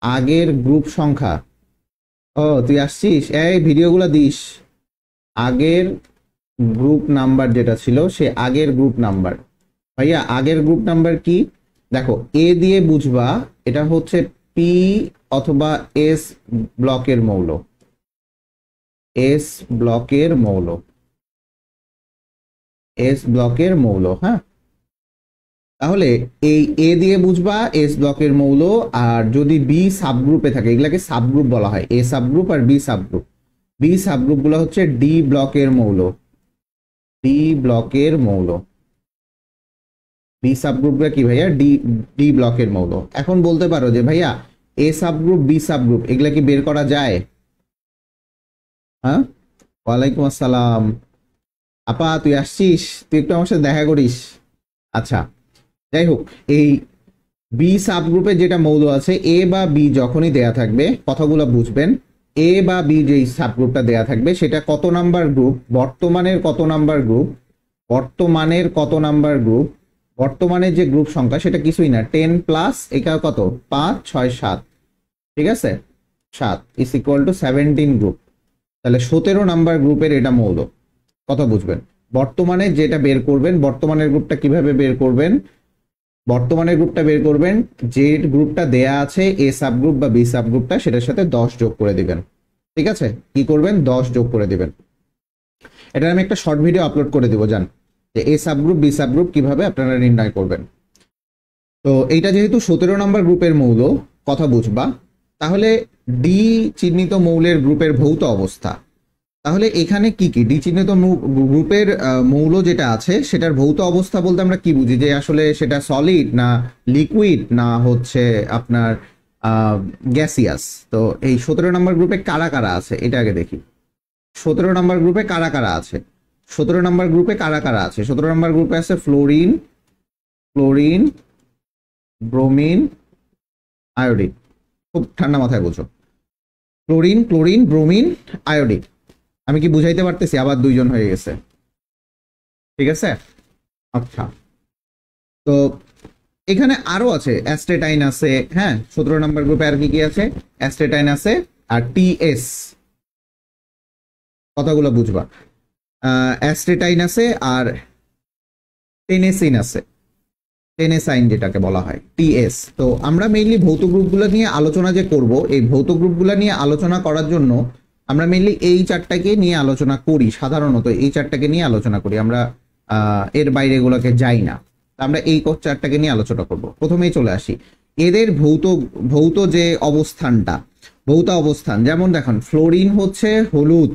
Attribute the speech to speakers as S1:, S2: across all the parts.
S1: আগের গ্রুপ সংখ্যা। ও তুই আসছিস, এই ভিডিওগুলো দিস। আগের গ্রুপ নাম্বার যেটা ছিল সে আগের গ্রুপ নাম্বার। ভাইয়া আগের গ্রুপ নাম্বার কি? দেখো এ দিয়ে বুঝবা এটা হচ্ছে পি অথবা এস ব্লকের মৌল। এস ব্লকের মৌল, এস ব্লকের মৌল, হ্যাঁ। তাহলে এই এ দিয়ে বুঝবা এস ব্লকের মৌল। আর যদি বি সাবগ্রুপে থাকে, এগুলাকে সাবগ্রুপ বলা হয়, এ সাবগ্রুপ আর বি সাবগ্রুপ। বি সাবগ্রুপ গুলো হচ্ছে ডি ব্লকের মৌল, ডি ব্লকের মৌল। বি সাবগ্রুপটা কি ভাইয়া? ডি, ডি ব্লকের মৌল। এখন বলতে পারো যে ভাইয়া এ সাবগ্রুপ বি সাবগ্রুপ এগুলা কি বের করা যায়? হ্যাঁ, ওয়ালাইকুম আসসালাম। আপা তুই আসছিস, তুই একটু আমার সাথে দেখা করিস। আচ্ছা, যাই হোক, এই বি সাবগ্রুপে যেটা মৌল আছে, এ বা বি যখনই দেয়া থাকবে, কথাগুলো বুঝবেন। এ বা বি যেই সাবগ্রুপটা দেয়া থাকবে সেটা কত নাম্বার গ্রুপ, বর্তমানের কত নাম্বার গ্রুপ, বর্তমানের কত নাম্বার গ্রুপ, বর্তমানের যে গ্রুপ সংখ্যা সেটা কিছুই না, 10 প্লাস এটা কত, 5 6 7, ঠিক আছে, 7 ইজ ইকুয়াল টু 17 গ্রুপ। তাহলে 17 নাম্বার গ্রুপের এটা মৌল। কথা বুঝবেন। বর্তমানে যেটা বের করবেন, বর্তমানের গ্রুপটা কিভাবে বের করবেন? বর্তমানের গ্রুপটা বের করবেন, যে গ্রুপটা দেয়া আছে এ সাবগ্রুপ বা বি সাবগ্রুপটা, সেটার সাথে 10 যোগ করে দিবেন। ঠিক আছে, কি করবেন? 10 যোগ করে দিবেন। এটা আমি একটা শর্ট ভিডিও আপলোড করে দিব, জান, যে এ সাবগ্রুপ বি সাবগ্রুপ কিভাবে আপনারা নির্ণয় করবেন। তো এইটা যেহেতু 17 নম্বর গ্রুপের মৌল, কথা বুঝবা, তাহলে ডি চিহ্নিত মৌলের গ্রুপের ভৌত অবস্থা। তাহলে এখানে কি কি ডি চিহ্নিত গ্রুপের মৌল যেটা আছে সেটার ভৌত অবস্থা বলতে আমরা কি বুঝি? যে আসলে সেটা সলিড না লিকুইড না হচ্ছে আপনার গ্যাসিয়াস। তো এই 17 নম্বর গ্রুপে কারা কারা আছে এটা আগে দেখি। 17 নম্বর গ্রুপে কারা কারা আছে? 17 নম্বর গ্রুপে কারা কারা আছে? 17 নম্বর গ্রুপে আছে ফ্লোরিন, ক্লোরিন, ব্রোমিন, আয়োডিন। খুব ঠান্ডা মাথায় বুঝো, ক্লোরিন, ক্লোরিন, ব্রোমিন, আয়োডিন। আমি কি বুঝাইতে পারতেছি? আবার দুইজন হয়ে গেছে, ঠিক আছে। আচ্ছা, তো এখানে আরো আছে, অ্যাস্টেটাইন আছে, হ্যাঁ। 17 নম্বর গ্রুপে আর কি কি আছে? অ্যাস্টেটাইন আছে আর টিএস, কথাগুলো বুঝবা। অ্যাস্টেটাইন আছে আর টেনেসিন আছে, টেনেসাইন যেটাকে বলা হয়, টিএস। তো আমরা মেইনলি ভৌত গ্রুপগুলো নিয়ে আলোচনা যে করব, এই ভৌত গ্রুপগুলো নিয়ে আলোচনা করার জন্য আমরা মেইনলি এই চারটাকে নিয়ে আলোচনা করি, সাধারণত এই চারটাকে নিয়ে আলোচনা করি আমরা, এর বাইরে গুলোকে যাই না। আমরা এই চারটাকে নিয়ে আলোচনা করব। প্রথমেই চলে আসি এদের ভৌত ভৌত যে অবস্থানটা, ভৌত অবস্থান। যেমন দেখুন, ফ্লোরিন হচ্ছে হলুদ,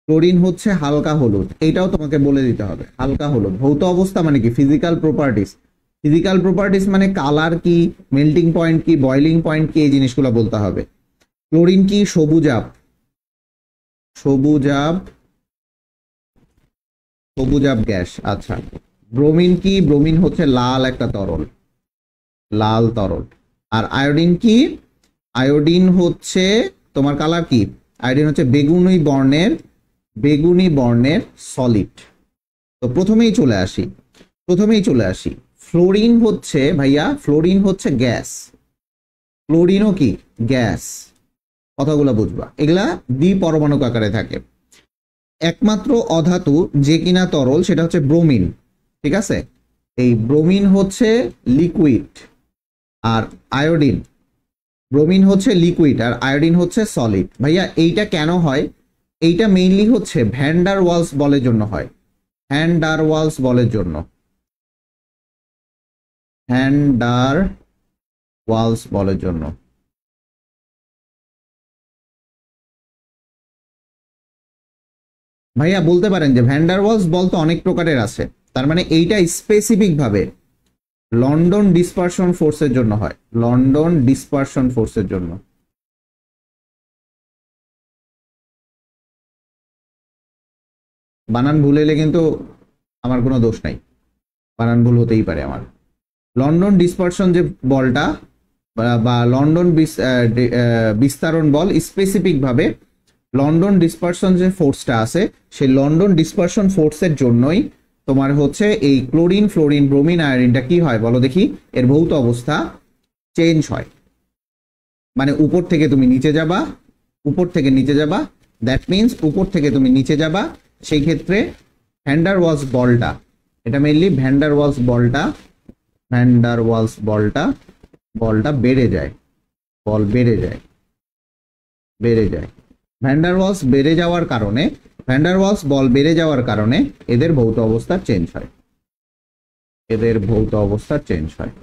S1: ক্লোরিন হচ্ছে হালকা হলুদ, এইটাও তোমাকে বলে দিতে হবে। হালকা হলুদ ভৌত অবস্থা মানে কি? Physical properties. ফিজিক্যাল প্রপার্টিস মানে কালার কি, মেল্টিং পয়েন্ট কি, বয়লিং পয়েন্ট কি, এই জিনিসগুলো বলতে হবে। ক্লোরিন কি? সবুজাব, সবুজাব, সবুজাব গ্যাস। আচ্ছা, ব্রোমিন কি? ব্রোমিন হচ্ছে লাল একটা তরল, লাল তরল। আর আয়োডিন কি? আয়োডিন হচ্ছে তোমার কালার কি? আয়োডিন হচ্ছে বেগুনি বর্ণের, বেগুনি বর্ণের সলিড। তো প্রথমেই চলে আসি, প্রথমেই চলে আসি ফ্লোরিন হচ্ছে ভাইয়া, ফ্লোরিন হচ্ছে গ্যাস, ক্লোরিনও কি? গ্যাস। কথাগুলো বুঝবা, এগুলা দ্বিপরমাণুক আকারে থাকে। একমাত্র অধাতু যে কিনা তরল সেটা হচ্ছে ব্রোমিন, ঠিক আছে। এই ব্রোমিন হচ্ছে লিকুইড আর আয়োডিন, ব্রোমিন হচ্ছে লিকুইড আর আয়োডিন হচ্ছে সলিড। ভাইয়া এইটা কেন হয়? এইটা মেইনলি হচ্ছে ভ্যান ডার ওয়ালস বলের জন্য হয়, ভ্যান ডার ওয়ালস বলের জন্য, ভ্যান ডার ওয়ালস বলের জন্য। ভাইয়া বলতে পারেন যে ভ্যান ডার ওয়ালস বল তো অনেক প্রকারের আছে, তার মানে এইটা স্পেসিফিক ভাবে লন্ডন ডিসপারশন ফোর্সের জন্য হয়, লন্ডন ডিসপারশন ফোর্সের জন্য। বানান ভুল হলে কিন্তু আমার কোনো দোষ নাই, বানান ভুল হতেই পারে আমার। লন্ডন ডিসপারশন যে বলটা বা লন্ডন বিস্তারণ বল, স্পেসিফিক ভাবে লন্ডন ডিসপারশন যে ফোর্সটা আছে সেই লন্ডন ডিসপারশন ফোর্সের জন্যই তোমার হচ্ছে এই ক্লোরিন, ফ্লোরিন, ব্রোমিন, আয়োডিনটা কি হয় বলো দেখি, এর ভৌত অবস্থা চেঞ্জ হয়। মানে উপর থেকে তুমি নিচে যাবা, উপর থেকে নিচে যাবা, দ্যাট মিনস উপর থেকে তুমি নিচে যাবা। সেই ক্ষেত্রে ভ্যান্ডার ওয়ালস বলটা, এটা মেইনলি ভ্যান্ডার ওয়ালস বলটা, ভ্যান্ডার ওয়ালস বলটা বেড়ে যায়, বল বেড়ে যায়, বেড়ে যায়। ভ্যান্ডার ওয়ালস বেড়ে যাওয়ার কারণে, ভ্যান্ডার ওয়ালস বল বেড়ে যাওয়ার কারণে এদের ভৌত অবস্থা চেঞ্জ হয়, এদের ভৌত অবস্থা চেঞ্জ হয়।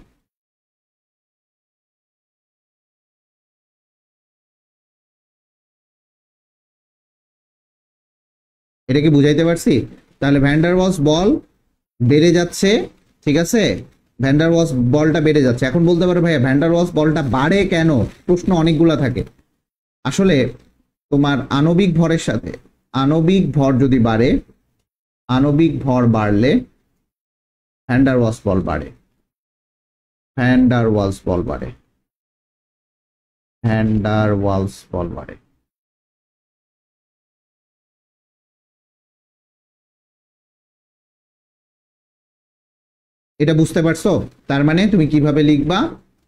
S1: এটা কি বুঝাইতে পারছি? তাহলে ভ্যান্ডার ওয়ালস বল বেড়ে যাচ্ছে, ঠিক আছে, ভ্যান্ডার ওয়ালস বলটা বেড়ে যাচ্ছে। এখন বলতে পারো ভাইয়া ভ্যান্ডার ওয়ালস বলটা বাড়ে কেন? প্রশ্ন অনেকগুলা থাকে। আসলে তোমার আণবিক ভরের সাথে, আণবিক ভর যদি বাড়ে, আণবিক ভর বাড়লে ভ্যান্ডার ওয়ালস বল বাড়ে, ভ্যান্ডার ওয়ালস বল বাড়ে, ভ্যান্ডার ওয়ালস বল বাড়ে। এটা বুঝতে পারছো? তার মানে তুমি কিভাবে লিখবা,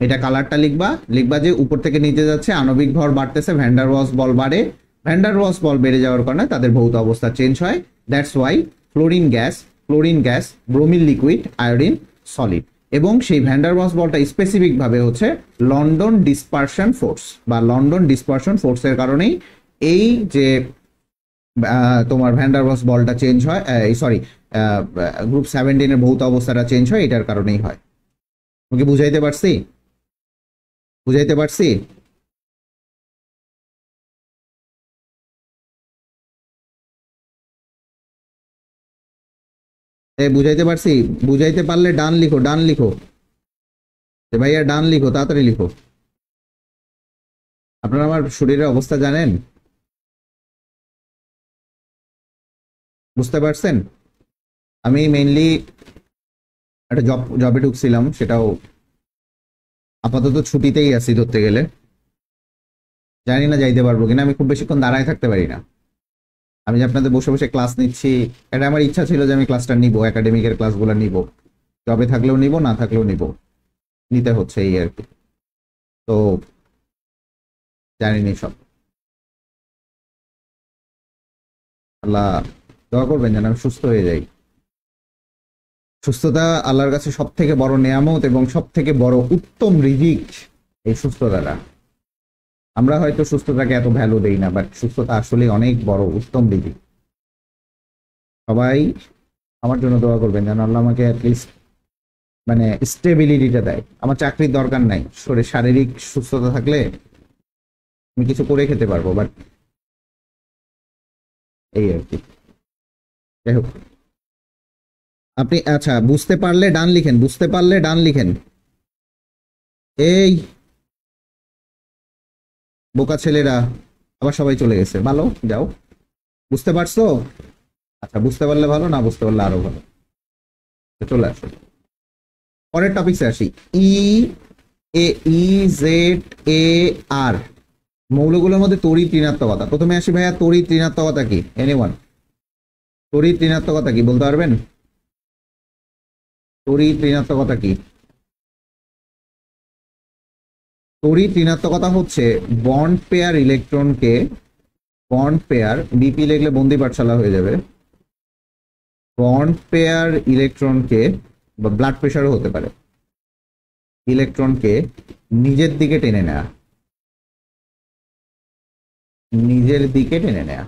S1: এটা কালারটা লিখবা, লিখবা যে উপর থেকে নিচে যাচ্ছে, আণবিক ভর বাড়তেছে, ভ্যান্ডার ওয়ালস বল বাড়ে, ভ্যান্ডার ওয়ালস বল বেড়ে যাওয়ার কারণে তাদের ভৌত অবস্থা চেঞ্জ হয়। That's why fluorine gas, bromine liquid, iodine solid. এবং সেই ভ্যান্ডার ওয়ালস বলটা স্পেসিফিক ভাবে হচ্ছে লন্ডন ডিসপারশন ফোর্স, বা লন্ডন ডিসপারশন ফোর্সের কারণেই এই যে তোমার ভ্যান্ডার ওয়ালস বলটা চেঞ্জ হয়, সরি, গ্রুপ 17 এর ভৌত অবস্থাটা চেঞ্জ হয়, এটার কারণেই হয়। ওকে বুঝাইতে পারছি? বুঝাইতে পারছি? বুঝাইতে পারছি? বুঝাইতে পারলে ডান লিখো, ডান লিখো ভাইয়া, ডান লিখো, তাড়াতাড়ি লিখো। আপনারা আমার শরীরের অবস্থা জানেন? বুঝতে পারছেন? আমি মেইনলি একটা জবে ঢুকছিলাম, সেটাও আপাতত ছুটিতেই আছি ধরতে গেলে। জানি না যাইতে পারবো কিনা, আমি খুব বেশিক্ষণ দাঁড়ায় থাকতে পারি না। আমি যে আপনাদের বসে বসে ক্লাস নিচ্ছি, এটা আমার ইচ্ছা ছিল যে আমি ক্লাসটা নিব, একাডেমিকের ক্লাসগুলো নিব, জবে থাকলেও নিব, না থাকলেও নিব, নিতে হচ্ছে এই আর কি। তো জানিনি সব। আল্লাহ দোয়া করবেন যেন আমি সুস্থ হয়ে যাই। সুস্থতা আল্লাহর কাছে সব থেকে বড় নেয়ামত এবং সব থেকে বড় উত্তম রিজিক এই সুস্থতাটা। আমরা হয়তো সুস্থতাকে এত ভ্যালু দেই না, বাট সুস্থতা আসলে অনেক বড় উত্তম রিজিক। সবাই আমার জন্য দোয়া করবেন যেন আল্লাহ আমাকে অ্যাটলিস্ট মানে স্টেবিলিটিটা দেয়। আমার চাকরির দরকার নাই, শারীরিক সুস্থতা থাকলে আমি কিছু করে খেতে পারবো, বাট এই আর কি। যাই হোক, আপনি আচ্ছা বুঝতে পারলে ডান লিখেন, বুঝতে পারলে ডান লিখেন। এই বোকা ছেলেরা আবার সবাই চলে গেছে, ভালো যাও। বুঝতে পারছো? আচ্ছা বুঝতে পারলে ভালো, না বুঝতে পারলে আরো ভালো। চলে আসো, পরের টপিকসে আসি। ই এ ই জেড এ আর মৌলগুলোর মধ্যে তড়িৎ ঋণাত্মকতা। প্রথমে আসি ভাইয়া, তড়িৎ ঋণাত্মকতা কি? এনিওয়ান তড়িৎ ঋণাত্মকতা কি বলতে পারবেন? তড়িৎ ঋণাত্মকতা কি? তড়িৎ ঋণাত্মকতা হচ্ছে বন্ড পেয়ার ইলেকট্রনকে, বন্ড পেয়ার, বিপি লিখলে বন্দি পাঠশালা হয়ে যাবে, বন্ড পেয়ার ইলেকট্রনকে, বা ব্লাড প্রেশারও হতে পারে, ইলেকট্রনকে নিজের দিকে টেনে নেয়া, নিজের দিকে টেনে নেয়া।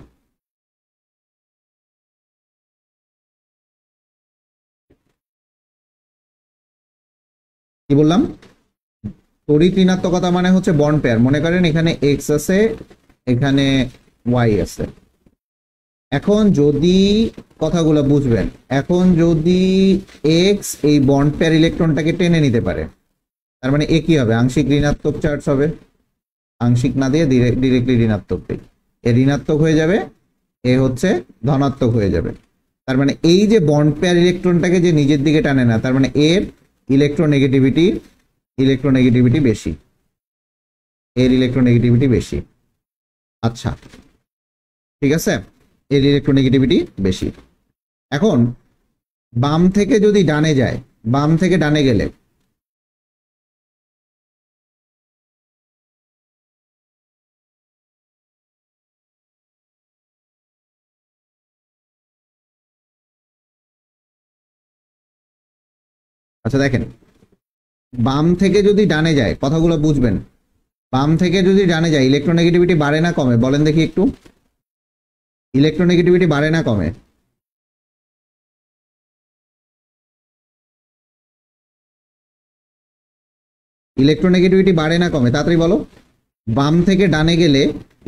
S1: কি বললাম? তড়িৎ ঋণাত্মকতা মানে হচ্ছে বন্ড পেয়ার। মনে করেন এখানে এক্স আছে, এখানে ওয়াই আছে। এখন যদি কথাগুলো বুঝবেন, এখন যদি এক্স এই বন্ড পেয়ার ইলেকট্রনটাকে টেনে নিতে পারে, তার মানে এ কি হবে? আংশিক ঋণাত্মক চার্জ হবে, আংশিক না দিয়ে ডিরেক্টলি ঋণাত্মক দিই, এ ঋণাত্মক হয়ে যাবে, এ হচ্ছে ধনাত্মক হয়ে যাবে। তার মানে এই যে বন্ড পেয়ার ইলেকট্রনটাকে যে নিজের দিকে টানে না, তার মানে এর ইলেকট্রোনেগেটিভিটি বেশি, এর ইলেকট্রোনেগেটিভিটি বেশি। আচ্ছা ঠিক আছে, এর ইলেকট্রোনেগেটিভিটি বেশি। এখন বাম থেকে যদি ডানে যায়, বাম থেকে ডানে গেলে আচ্ছা দেখেন, বাম থেকে যদি ডানে যায়, কথাগুলো বুঝবেন, বাম থেকে যদি ডানে যায় ইলেকট্রোনেগেটিভিটি বাড়ে না কমে? বলেন দেখি একটু, ইলেকট্রোনেগেটিভিটি বাড়ে না কমে? ইলেকট্রোনেগেটিভিটি বাড়ে না কমে? তাড়াতাড়ি বলো। বাম থেকে ডানে গেলে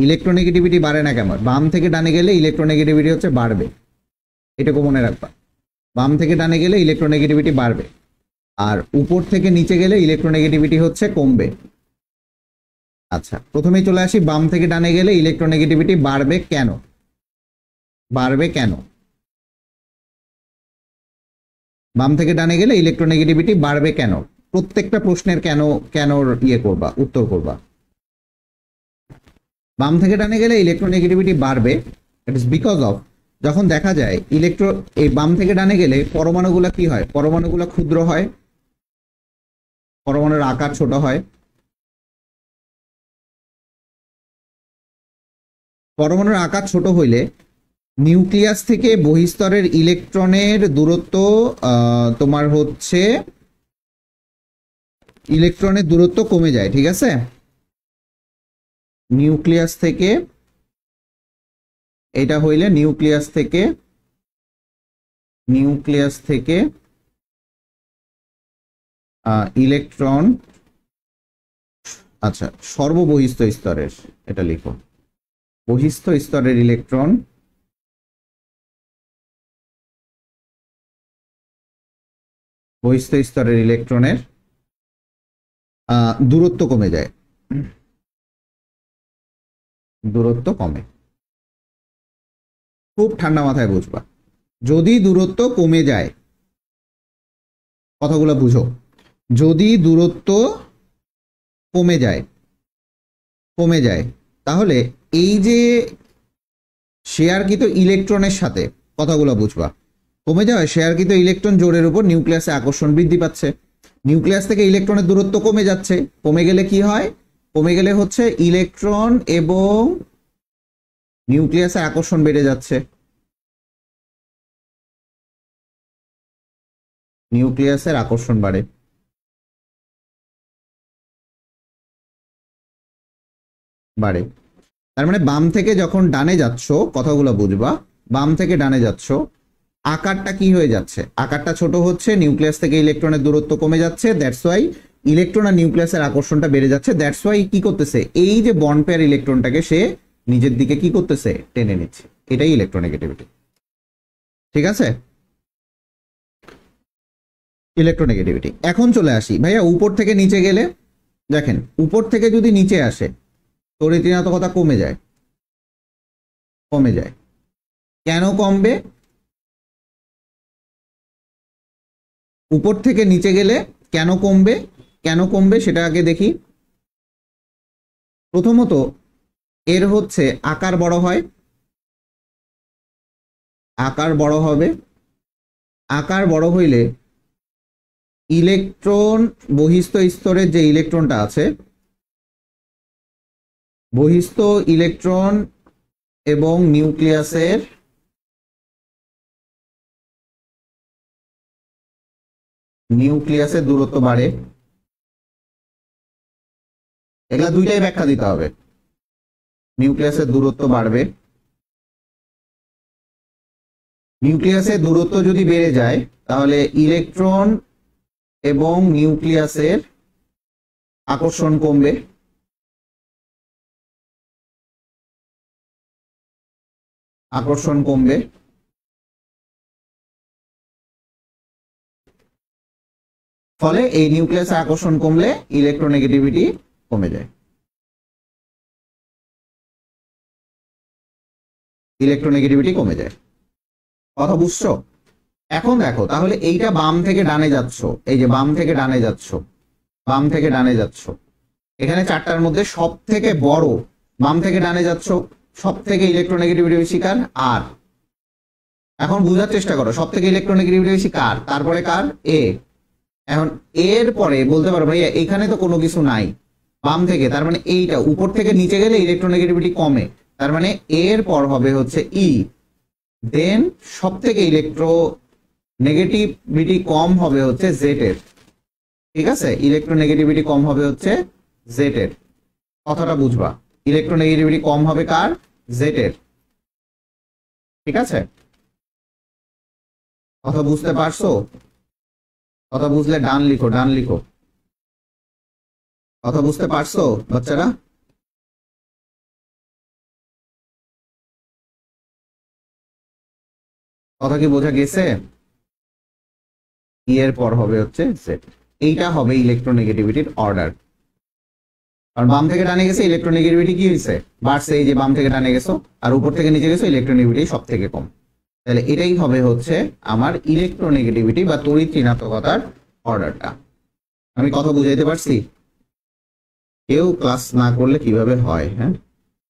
S1: ইলেকট্রোনেগেটিভিটি বাড়ে না কেমন? বাম থেকে ডানে গেলে ইলেকট্রোনেগেটিভিটি হচ্ছে বাড়বে, এটুকু মনে রাখবা। বাম থেকে ডানে গেলে ইলেকট্রোনেগেটিভিটি বাড়বে, আর উপর থেকে নিচে গেলে ইলেকট্রোনেগেটিভিটি হচ্ছে কমবে। আচ্ছা, প্রথমেই চলে আসি, বাম থেকে ডানে গেলে ইলেকট্রোনেগেটিভিটি বাড়বে কেন? বাড়বে কেন? বাম থেকে ডানে গেলে ইলেকট্রোনেগেটিভিটি বাড়বে কেন? প্রত্যেকটা প্রশ্নের কেন কেন ইয়ে করবা, উত্তর করবা। বাম থেকে ডানে গেলে ইলেকট্রোনেগেটিভিটি বাড়বে, ইট ইজ বিকজ অফ, যখন দেখা যায় এই বাম থেকে ডানে গেলে পরমাণুগুলো কি হয়? পরমাণুগুলো ক্ষুদ্র হয়, পরমাণুর আকার ছোট হয়। পরমাণুর আকার ছোট হইলে নিউক্লিয়াস থেকে বহিস্তরের ইলেকট্রনের দূরত্ব তোমার হচ্ছে ইলেকট্রনের দূরত্ব কমে যায়, ঠিক আছে? নিউক্লিয়াস থেকে, এটা হইলে নিউক্লিয়াস থেকে ইলেকট্রন, আচ্ছা সর্ববহিস্থ স্তরের, এটা লিখো, বহিস্থ স্তরের ইলেকট্রন বহিস্থ স্তরের ইলেকট্রনের দূরত্ব কমে যায়, দূরত্ব কমে। খুব ঠান্ডা মাথায় বুঝবা, যদি দূরত্ব কমে যায়, কথাগুলো বুঝো, যদি দূরত্ব কমে যায় তাহলে এই যে শেয়ারকৃত ইলেকট্রনের সাথে, কথাগুলো বুঝবা, কমে যাওয়ায় শেয়ারকৃত ইলেকট্রন জোড়ের উপর নিউক্লিয়াসে আকর্ষণ বৃদ্ধি পাচ্ছে, নিউক্লিয়াস থেকে ইলেকট্রনের দূরত্ব কমে যাচ্ছে, কমে গেলে কি হয়? কমে গেলে হচ্ছে ইলেকট্রন এবং নিউক্লিয়াসের আকর্ষণ বেড়ে যাচ্ছে, নিউক্লিয়াসের আকর্ষণ বাড়ে। তার মানে বাম থেকে যখন ডানে যাচ্ছ, কথাগুলো বুঝবা, বাম থেকে ডানে যাচ্ছ, আকারটা কি হয়ে যাচ্ছে? আকারটা ছোট হচ্ছে, নিউক্লিয়াস থেকে ইলেকট্রনের দূরত্ব কমে যাচ্ছে, দ্যাটস ওয়াই ইলেকট্রন আর নিউক্লিয়াসের আকর্ষণটা বেড়ে যাচ্ছে, দ্যাটস ওয়াই কি করতেছে? এই যে বন্ড পেয়ার ইলেকট্রনটাকে সে নিজের দিকে কি করতেছে? টেনে নিচ্ছে, এটাই ইলেকট্রোনেগেটিভিটি, ঠিক আছে? ইলেকট্রোনেগেটিভিটি। এখন চলে আসি ভাইয়া উপর থেকে নিচে গেলে, দেখেন উপর থেকে যদি নিচে আসে তড়িৎ-ঋণাত্মকতা কমে যায়, কেন কমবে? উপর থেকে নিচে গেলে কেন কমবে সেটা আগে দেখি। প্রথমত এর হচ্ছে আকার বড় হয়, আকার বড় হবে, আকার বড় হইলে ইলেকট্রন, বহিস্থ স্তরের যে ইলেকট্রনটা আছে, বহিস্থ ইলেকট্রন এবং নিউক্লিয়াসের দূরত্ব বাড়ে। এগুলা দুইটাই ব্যাখ্যা দিতে হবে। নিউক্লিয়াসের দূরত্ব বাড়বে, নিউক্লিয়াসের দূরত্ব যদি বেড়ে যায় তাহলে ইলেকট্রন এবং নিউক্লিয়াসের আকর্ষণ কমবে, ফলে এই নিউক্লিয়াসের আকর্ষণ কমলে ইলেকট্রোনেগেটিভিটি কমে যায়, কথা বুঝছো? এখন দেখো তাহলে এইটা বাম থেকে ডানে যাচ্ছ, এই যে বাম থেকে ডানে যাচ্ছ, এখানে চারটার মধ্যে সব থেকে বড়, বাম থেকে ডানে যাচ্ছ, সব থেকে ইলেকট্রোনেগেটিভিটি বেশি কার? আর। এখন বোঝার চেষ্টা করো, সব থেকে ইলেকট্রোনেগেটিভিটি বেশি কার? তারপরে কার? এ। এখন এর পরে বলতে পারো ভাইয়া এখানে তো কোনো কিছু নাই বাম থেকে, তার মানে এইটা উপর থেকে নিচে গেলে ইলেকট্রোনেগেটিভিটি কমে, তার মানে এর পর হবে হচ্ছে ই, দেন সব থেকে নেগেটিভিটি কম হবে হচ্ছে জেড এর, ঠিক আছে, ইলেকট্রোনেগেটিভিটি কম হবে হচ্ছে জেড এর, কথাটা বুঝবা, ইলেকট্রোনেগেটিভিটি কম হবে কার, জেড এর, ঠিক আছে, কথা বুঝতে পারছো? কথা বুঝলে ডান লিখো, ডান লিখো, কথা বুঝতে পারছো বাচ্চারা? কথা কি বোঝা গেছে? এর পর হবে হচ্ছে জেড, এইটা হবে ইলেকট্রোনেগেটিভিটির অর্ডার। কারণ বাম থেকে ডানে গেছে ইলেকট্রোনেগেটিভিটি কি হয়েছে, বাড়ছে, এই যে বাম থেকে ডানে গেছো, আর উপর থেকে নিচে গেছো ইলেকট্রোনেগেটিভিটি সব থেকে কম। তাহলে এটাই হবে হচ্ছে আমার ইলেকট্রোনেগেটিভিটি বা তড়িৎ ঋণাত্মকতার অর্ডারটা। আমি কথা বুঝাইতে পারছি? কেউ ক্লাস না করলে কিভাবে হয়? হ্যাঁ,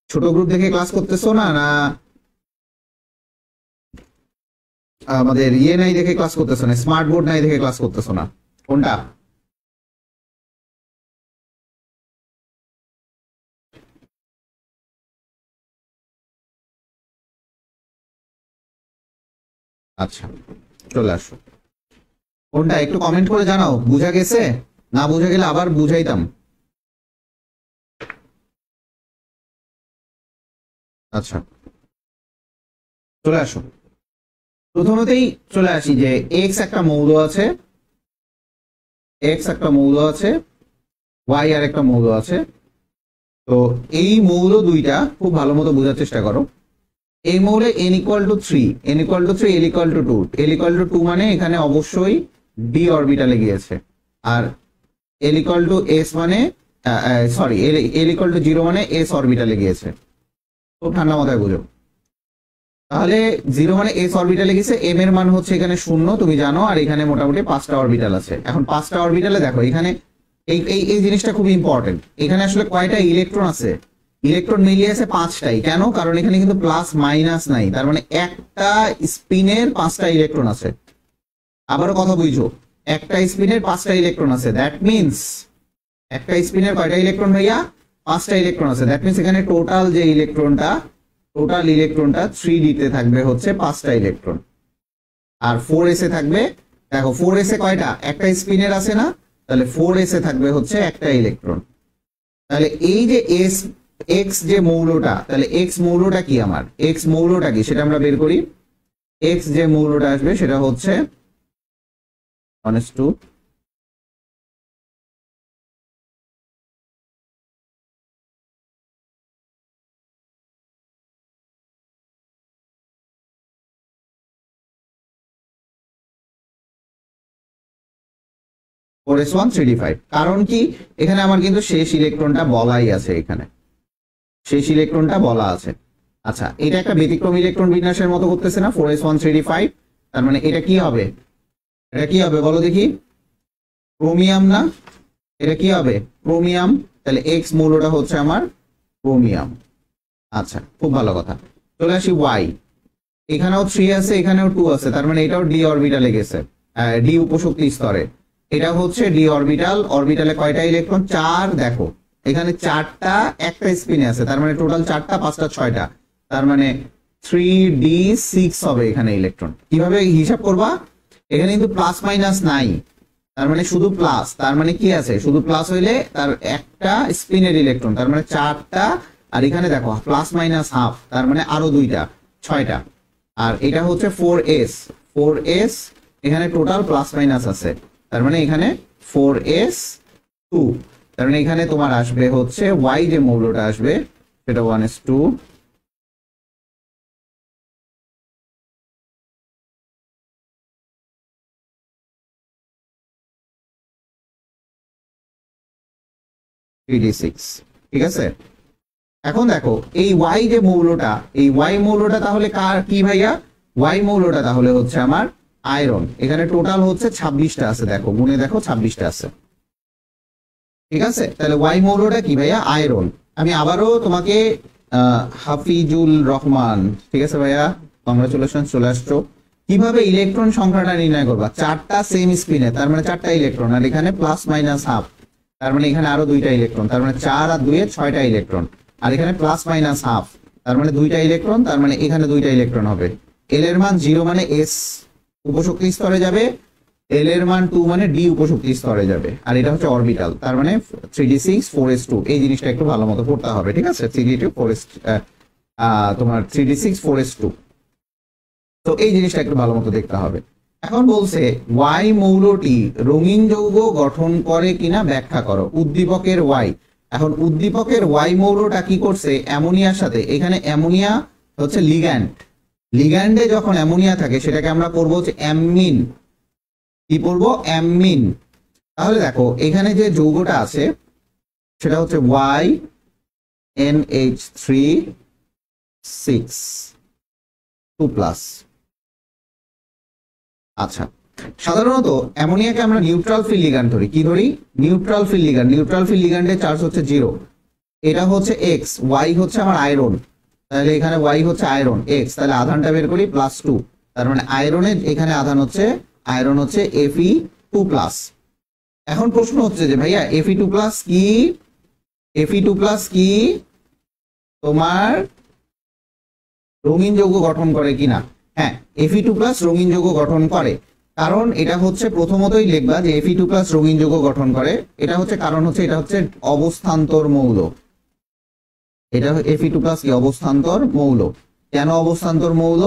S1: ছোট গ্রুপ দেখে ক্লাস করতেছো না, না আমাদের ইয়ে নাই দেখে ক্লাস করতেছো না, স্মার্ট বোর্ড নাই দেখে ক্লাস করতেছো না, কোনটা? আচ্ছা, চলে আসো, কোনটা একটু কমেন্ট করে জানাও, বুঝা গেছে? না বুঝা গেলে আবার বুঝাইতাম। আচ্ছা, চলে আসো, প্রথমতেই চলে আসি যে এক্স একটা মৌল আছে, এক্স একটা মৌল আছে, ওয়াই আর একটা মৌল আছে। তো এই মৌল দুইটা খুব ভালো মতো বোঝার চেষ্টা করো। এই মৌলে n equal to 3, n equal to 3, l equal to 2, l equal to 2 মানে এখানে অবশ্যই d অরবিটালে গিয়েছে, আর l ইকুয়াল টু s মানে সরি, l ইকুয়াল টু 0 মানে s অরবিটালে গিয়েছে। খুব ঠান্ডা মাথায় বুঝো। তাহলে 0 মানে s অরবিটালে গেছে, m এর মান হচ্ছে এখানে 0 তুমি জানো, আর এখানে মোটামুটি 5টা অরবিটাল আছে। এখন 5টা অরবিটালে দেখো এখানে এই এই এই জিনিসটা খুব ইম্পর্টেন্ট, এখানে আসলে কয়টা ইলেকট্রন আছে, ইলেকট্রন মিলিয়ে আছে 5টাই। কেন? কারণ এখানে কিন্তু প্লাস মাইনাস নাই, তার মানে একটা স্পিনের 5টা ইলেকট্রন আছে। আবারও কথা বুঝো, একটা স্পিনের 5টা ইলেকট্রন আছে, দ্যাট মিন্স একটা স্পিনের কয়টা ইলেকট্রন ভাইয়া? 5টা ইলেকট্রন আছে। দ্যাট মিন্স এখানে টোটাল যে ইলেকট্রনটা, টোটাল ইলেকট্রনটা 3d তে থাকবে হচ্ছে 5টা ইলেকট্রন, আর 4s এ থাকবে, দেখো 4s এ কয়টা, একটা স্পিনের আছে না, তাহলে 4s এ থাকবে হচ্ছে একটা ইলেকট্রন। তাহলে এই যে এস এক্স যে মৌলটা, তাহলে এক্স মৌলটা কি, আমার এক্স মৌলটা কি সেটা আমরা বের করি। এক্স যে মৌলটা আসবে সেটা হচ্ছে 1s2 4s1 3d5। কারণ কি, এখানে আমার কিন্তু শেষ ইলেকট্রনটা বলাই আছে, এখানে শেষ ইলেকট্রনটা বলা আছে। আচ্ছা, এটা একটা ব্যতিক্রম ইলেকট্রন বিন্যাসের মতো করতেছে না, 4s1 3d5, তার মানে এটা কি হবে, এটা কি হবে বলো দেখি, ক্রোমিয়াম না, এটা কি হবে, ক্রোমিয়াম। তাহলে এক্স মৌলটা হচ্ছে আমার ক্রোমিয়াম। আচ্ছা, খুব ভালো কথা। চলে আসি ওয়াই, এখানেও 3 আছে, এখানেও 2 আছে, তার মানে এটাও ডি অরবিটালে গেছে, ডি উপশক্তি স্তরে। এটা হচ্ছে ডি অরবিটাল, অরবিটালে কয়টা ইলেকট্রন, 4। দেখো এখানে 4টা একটা স্পিনে আছে, তার মানে টোটাল 4টা, 5টা 6টা, তার মানে 3d6 হবে এখানে ইলেকট্রন। কিভাবে হিসাব করবা, এখানে কিন্তু প্লাস মাইনাস নাই, তার মানে শুধু প্লাস, তার মানে কি আছে, শুধু প্লাস হইলে তার একটা স্পিনের ইলেকট্রন, তার মানে 4টা, আর এখানে দেখো প্লাস মাইনাস হাফ, তার মানে আরো 2টা, 6টা। আর এটা হচ্ছে 4s, 4s এখানে টোটাল প্লাস মাইনাস আছে, তার মানে এখানে 4s2, তার মানে এখানে তোমার আসবে হচ্ছে y যে মৌলটা আসবে সেটা 1s2 3d6, ঠিক আছে। এখন দেখো এই y যে মৌলটা, এই y মৌলটা তাহলে কার কি ভাইয়া, y মৌলটা তাহলে হচ্ছে আমার আয়রন। এখানে টোটাল হচ্ছে 26টা আছে, দেখো গুণে দেখো 26টা আছে, ঠিক আছে। তাহলে y মৌলটা কি ভাইয়া, আয়রন। আমি আবারও তোমাকে হাফিজুল রহমান, ঠিক আছে ভাইয়া, কংগ্রাচুলেশন, চলে আসছো। কিভাবে ইলেকট্রন সংখ্যাটা নির্ণয় করবা, 4টা সেম স্পিনে, তার মানে 4টা ইলেকট্রন, আর এখানে প্লাস মাইনাস হাফ, তার মানে এখানে আরো 2টা ইলেকট্রন, তার মানে 4 আর 2 এ 6টা ইলেকট্রন, আর এখানে প্লাস মাইনাস হাফ, তার মানে 2টা ইলেকট্রন, তার মানে এখানে 2টা ইলেকট্রন হবে। এল এর মান 0 মানে এস উপশক্তি স্তরে যাবে, এল এর মান 2 মানে ডি উপশক্তি স্তরে যাবে, আর এটা হচ্ছে অরবিটাল, তার মানে 3d6 4s2। এই জিনিসটা একটু ভালো মতো পড়তে হবে, ঠিক আছে? 3d2 4s তোমার 3d6 4s2, তো এই জিনিসটা একটু ভালো মতো দেখতে হবে। এখন বলছে ওয়াই মৌলটি রঙিন যৌগ গঠন করে কিনা ব্যাখ্যা করো। উদ্দীপকের ওয়াই, এখন উদ্দীপকের ওয়াই মৌলটা কি করছে অ্যামোনিয়ার সাথে, এখানে অ্যামোনিয়া হচ্ছে লিগ্যান্ড, লিগ্যান্ডে যখন অ্যামোনিয়া থাকে সেটাকে আমরা পড়বো হচ্ছে অ্যামিন, কি পড়বো অ্যামিন। তাহলে দেখো এখানে যে যৌগটা আছে সেটা হচ্ছে ওয়াই NH3 6 2+। আচ্ছা, সাধারণত অ্যামোনিয়াকে আমরা নিউট্রাল ফিল লিগ্যান্ড ধরি, কি ধরি? Neutral field ligand. Neutral field লিগ্যান্ডের চার্জ হচ্ছে 0, এটা হচ্ছে এক্স, ওয়াই হচ্ছে আমার আয়রন, তাহলে এখানে ওয়াই হচ্ছে আয়রন, এক্স, তাহলে আধানটা বের করি +2, তার মানে আয়রনের এখানে আধান হচ্ছে আয়রন হচ্ছে Fe2+। এখন প্রশ্ন হচ্ছে যে ভাইয়া Fe2+ কি? Fe2+ কি তোমার রঙিন যৌগ গঠন করে কিনা? হ্যাঁ, Fe2+ রঙিন যৌগ গঠন করে, কারণ এটা হচ্ছে প্রথমতই লিখবা যে Fe2+ রঙিন যৌগ গঠন করে, এটা হচ্ছে কারণ হচ্ছে এটা হচ্ছে অবস্থান্তর মৌল, এটা Fe2+ কি অবস্থান্তর মৌল। কেন অবস্থান্তর মৌল?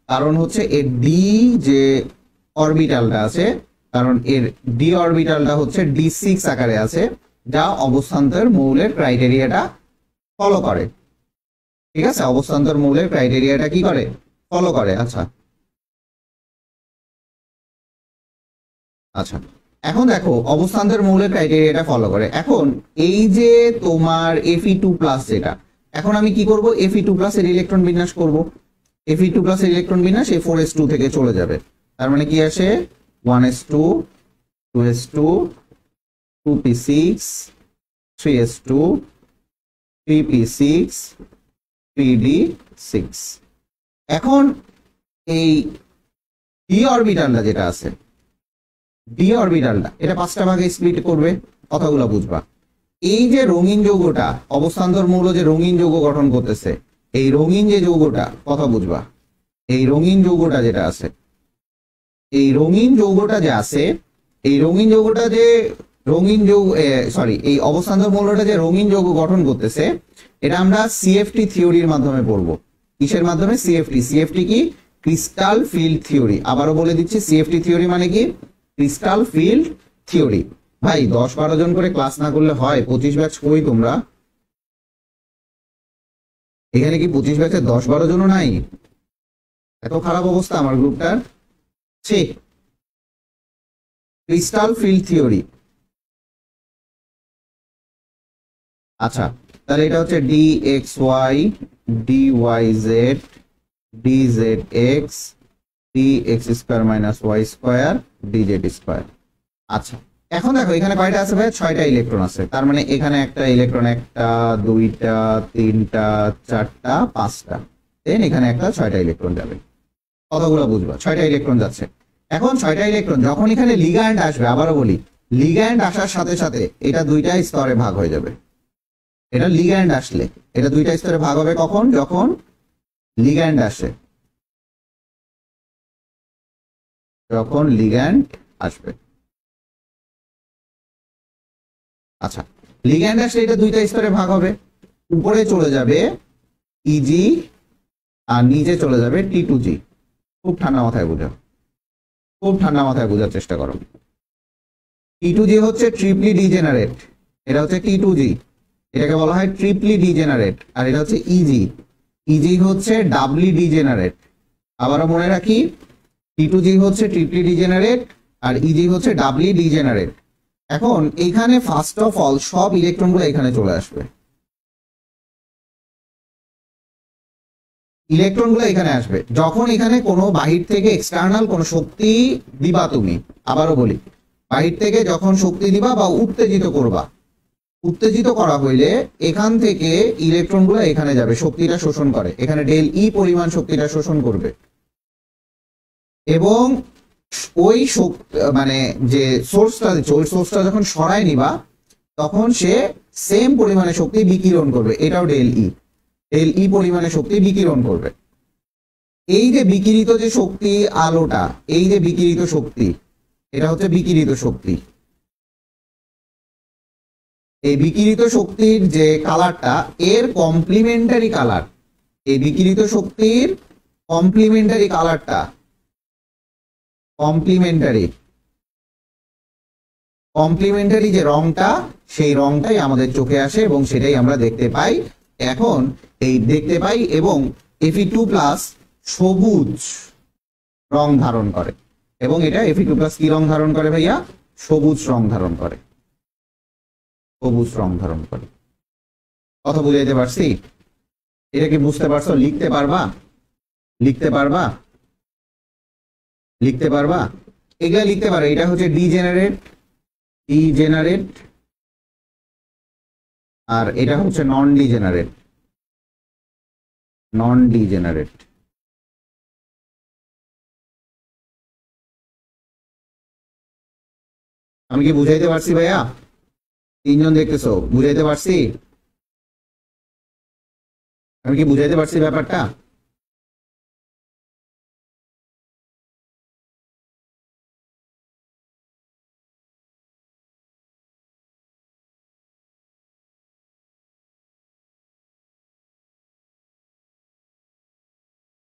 S1: কারণ হচ্ছে এর ডি যে অরবিটালটা আছে, কারণ এর ডি অরবিটালটা হচ্ছে d6 আকারে আছে, যা অবস্থান্তর মৌলের ক্রাইটেরিয়াটা ফলো করে, ঠিক আছে? অবস্থান্তর মৌলের ক্রাইটেরিয়াটা কি করে? ফলো করে। আচ্ছা আচ্ছা, এখন দেখো অবস্থান্তর মৌলের ক্রাইটেরিয়াটা ফলো করে। এখন এই যে তোমার Fe2+, যেটা এখন আমি কি করব, Fe2+ এর ইলেকট্রন বিন্যাস করব। Fe2+ এর ইলেকট্রন বিন্যাস এই 4s2 থেকে চলে যাবে, তার মানে কি আসে 1s2 2s2 2p6 3s2 3p6 3d6। এখন এই ডি অরবিটালটা যেটা আছে, ডি অরবিটালটা এটা 5টা ভাগে স্প্লিট করবে, কথাগুলো বুঝবা। এই যে রঙিন যৌগটা অবস্থান্তর মৌল যে রঙিন যৌগ গঠন করতেছে, এই রঙিন যে যৌগটা, কথা বুঝবা, এই রঙিন যৌগটা যেটা আছে, এই রঙিন যৌগটা যে আছে, এই রঙিন যৌগটা যে রঙিন যৌগ সরি এই অবস্থান্তর মৌলটা যে রঙিন যৌগ গঠন করতেছে, এটা আমরা সিএফটি থিওরির মাধ্যমে পড়বো। কিসের মাধ্যমে? সিএফটি। সিএফটি কি? Crystal field theory. আবারও বলে দিচ্ছি, সিএফটি থিওরি মানে কি? Crystal field theory. ভাই 10-12 জন করে ক্লাস না করলে হয়? 25 ব্যাচ কই তোমরা? এখানে কি 25 ব্যাচের 10-12 জনও নাই? এত খারাপ অবস্থা আমার গ্রুপটার। ঠিক, ক্রিস্টাল ফিল্ড থিওরি। আচ্ছা, তাহলে এটা হচ্ছে dxy dyz dzx dx² - y² dz²। আচ্ছা, এখন দেখো এখানে কয়টা আছে ভাই? 6টা ইলেকট্রন আছে, তার মানে এখানে একটা ইলেকট্রন, 1টা 2টা 3টা 4টা 5টা, দেন এখানে একটা 6টা ইলেকট্রন যাবে। কতগুলো বুঝবা? 6টা ইলেকট্রন যাচ্ছে। এখন 6টা ইলেকট্রন যখন এখানে লিগ্যান্ড আসবে, আবারও বলি, লিগ্যান্ড আসার সাথে সাথে এটা 2টা স্তরে ভাগ হয়ে যাবে। এটা লিগ্যান্ড আসলে এটা 2টা স্তরে ভাগ হবে কখন? যখন লিগ্যান্ড আসে, যখন লিগ্যান্ড আসবে। আচ্ছা, লিগ্যান্ড আসলে এটা 2টা স্তরে ভাগ হবে, উপরে চলে যাবে ইজি আর নিচে চলে যাবে T2G। খুব ঠান্ডা মাথায় বুঝো, খুব ঠান্ডা মাথায় বোঝার চেষ্টা করো। T2G হচ্ছে ট্রিপলি ডিজেনারেট, এটা হচ্ছে T2G, এটাকে বলা হয় ট্রিপলি ডিজেনারেট। আর এটা হচ্ছে ইজি, ইজি হচ্ছে ডাবলি ডিজেনারেট। আবারও মনে রাখি, T2G হচ্ছে ট্রিপলি ডিজেনারেট আর ইজি হচ্ছে ডাবলি ডিজেনারেট। এখন এখানে ফার্স্ট অফ অল সব ইলেকট্রনগুলো এখানে চলে আসবে, ইলেকট্রনগুলো এখানে আসবে যখন এখানে কোনো বাহির থেকে এক্সটার্নাল কোনো শক্তি দিবা তুমি। আবারও বলি, বাহির থেকে যখন শক্তি দিবা বা উত্তেজিত করবা, উত্তেজিত করা হইলে এখান থেকে ইলেকট্রনগুলো এখানে যাবে, শক্তিটা শোষণ করে, এখানে ডেল ই পরিমাণ শক্তিটা শোষণ করবে, এবং ওই মানে যে সোর্সটা দিচ্ছে, ওই সোর্সটা যখন সরাই নিবা তখন সে সেম পরিমাণে শক্তি বিকিরণ করবে, এটাও ডেল ই পরিমাণে শক্তি বিকিরণ করবে। এই যে বিকিরিত যে শক্তি আলোটা, এই যে বিকিরিত শক্তি, এটা হচ্ছে বিকিরিত শক্তি। এই বিকিরিত শক্তির যে কালারটা এর কমপ্লিমেন্টারি কালার, এই বিকিরিত শক্তির কমপ্লিমেন্টারি কালারটা, কমপ্লিমেন্টারি যে রংটা, সেই রংটাই আমাদের চোখে আসে এবং সেটাই আমরা দেখতে পাই। এখন এই দেখতে পাই এবং Fe2+ সবুজ রং ধারণ করে, এবং এটা Fe2+ কি রং ধারণ করে ভাইয়া? সবুজ রং ধারণ করে, সবুজ রং ধারণ করে। কথা বুঝাইতে পারছি? এটা কি বুঝতে পারছো? লিখতে পারবা? লিখতে পারবা? লিখতে পারবা? এগুলা লিখতে পারো। এটা হচ্ছে ডিজেনারেট, ডিজেনারেট, আর এটা হচ্ছে নন ডিজেনারেট, নন ডিজেনারেট। আমি কি বুঝাইতে পারছি ভাইয়া? তিনজন দেখতেছো, বুঝাইতে পারছি? আমি কি বুঝাইতে পারছি ব্যাপারটা?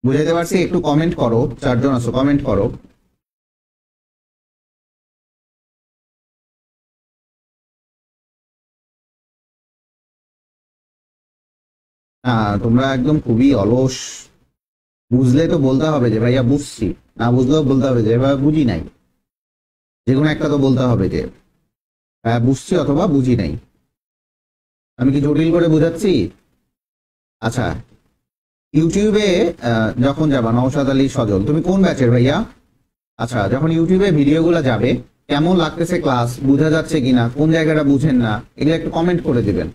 S1: বুঝাইতে পারছি? একটু কমেন্ট করো, চারজন আছো, কমেন্ট করো। তোমরা একদম খুবই অলস। বুঝলে তো বলতে হবে যে ভাইয়া বুঝছি, না বুঝলেও বলতে হবে যে ভাইয়া বুঝি নাই। যে কোনো একটা তো বলতে হবে যে ভাইয়া বুঝছি অথবা বুঝি নাই। আমি কি জটিল করে বুঝাচ্ছি? আচ্ছা, ইউটিউবে যখন যাবা, নওশাদ আলী সজল, তুমি কোন ব্যাচের ভাইয়া? আচ্ছা, যখন ইউটিউবে ভিডিওগুলো যাবে, কেমন লাগতেছে ক্লাস, বোঝা যাচ্ছে কিনা, কোন জায়গাটা বুঝেন না, এগুলো একটু কমেন্ট করে দিবেন।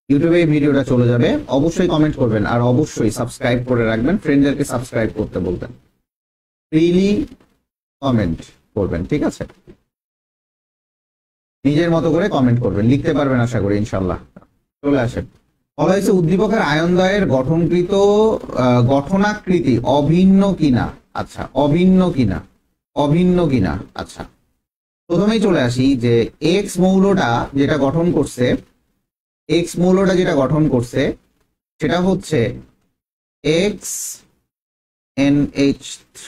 S1: ইউটিউবে এই ভিডিওটা চলে যাবে, অবশ্যই কমেন্ট করবেন, আর অবশ্যই সাবস্ক্রাইব করে রাখবেন, ফ্রেন্ডদেরকে সাবস্ক্রাইব করতে বলবেন, ফ্রিলি কমেন্ট করবেন, ঠিক আছে? নিজের মতো করে কমেন্ট করবেন, লিখতে পারবেন আশা করি ইনশাল্লাহ। চলে আসেন। বলা হয়েছে উদ্দীপকের আয়নদ্বয়ের গঠনকৃত গঠনাকৃতি অভিন্ন কিনা। আচ্ছা, অভিন্ন কিনা, অভিন্ন কিনা। আচ্ছা, প্রথমেই চলে আসি যে এক্স মৌলটা যেটা গঠন করছে, এক্স মৌলটা যেটা গঠন করছে সেটা হচ্ছে XNH3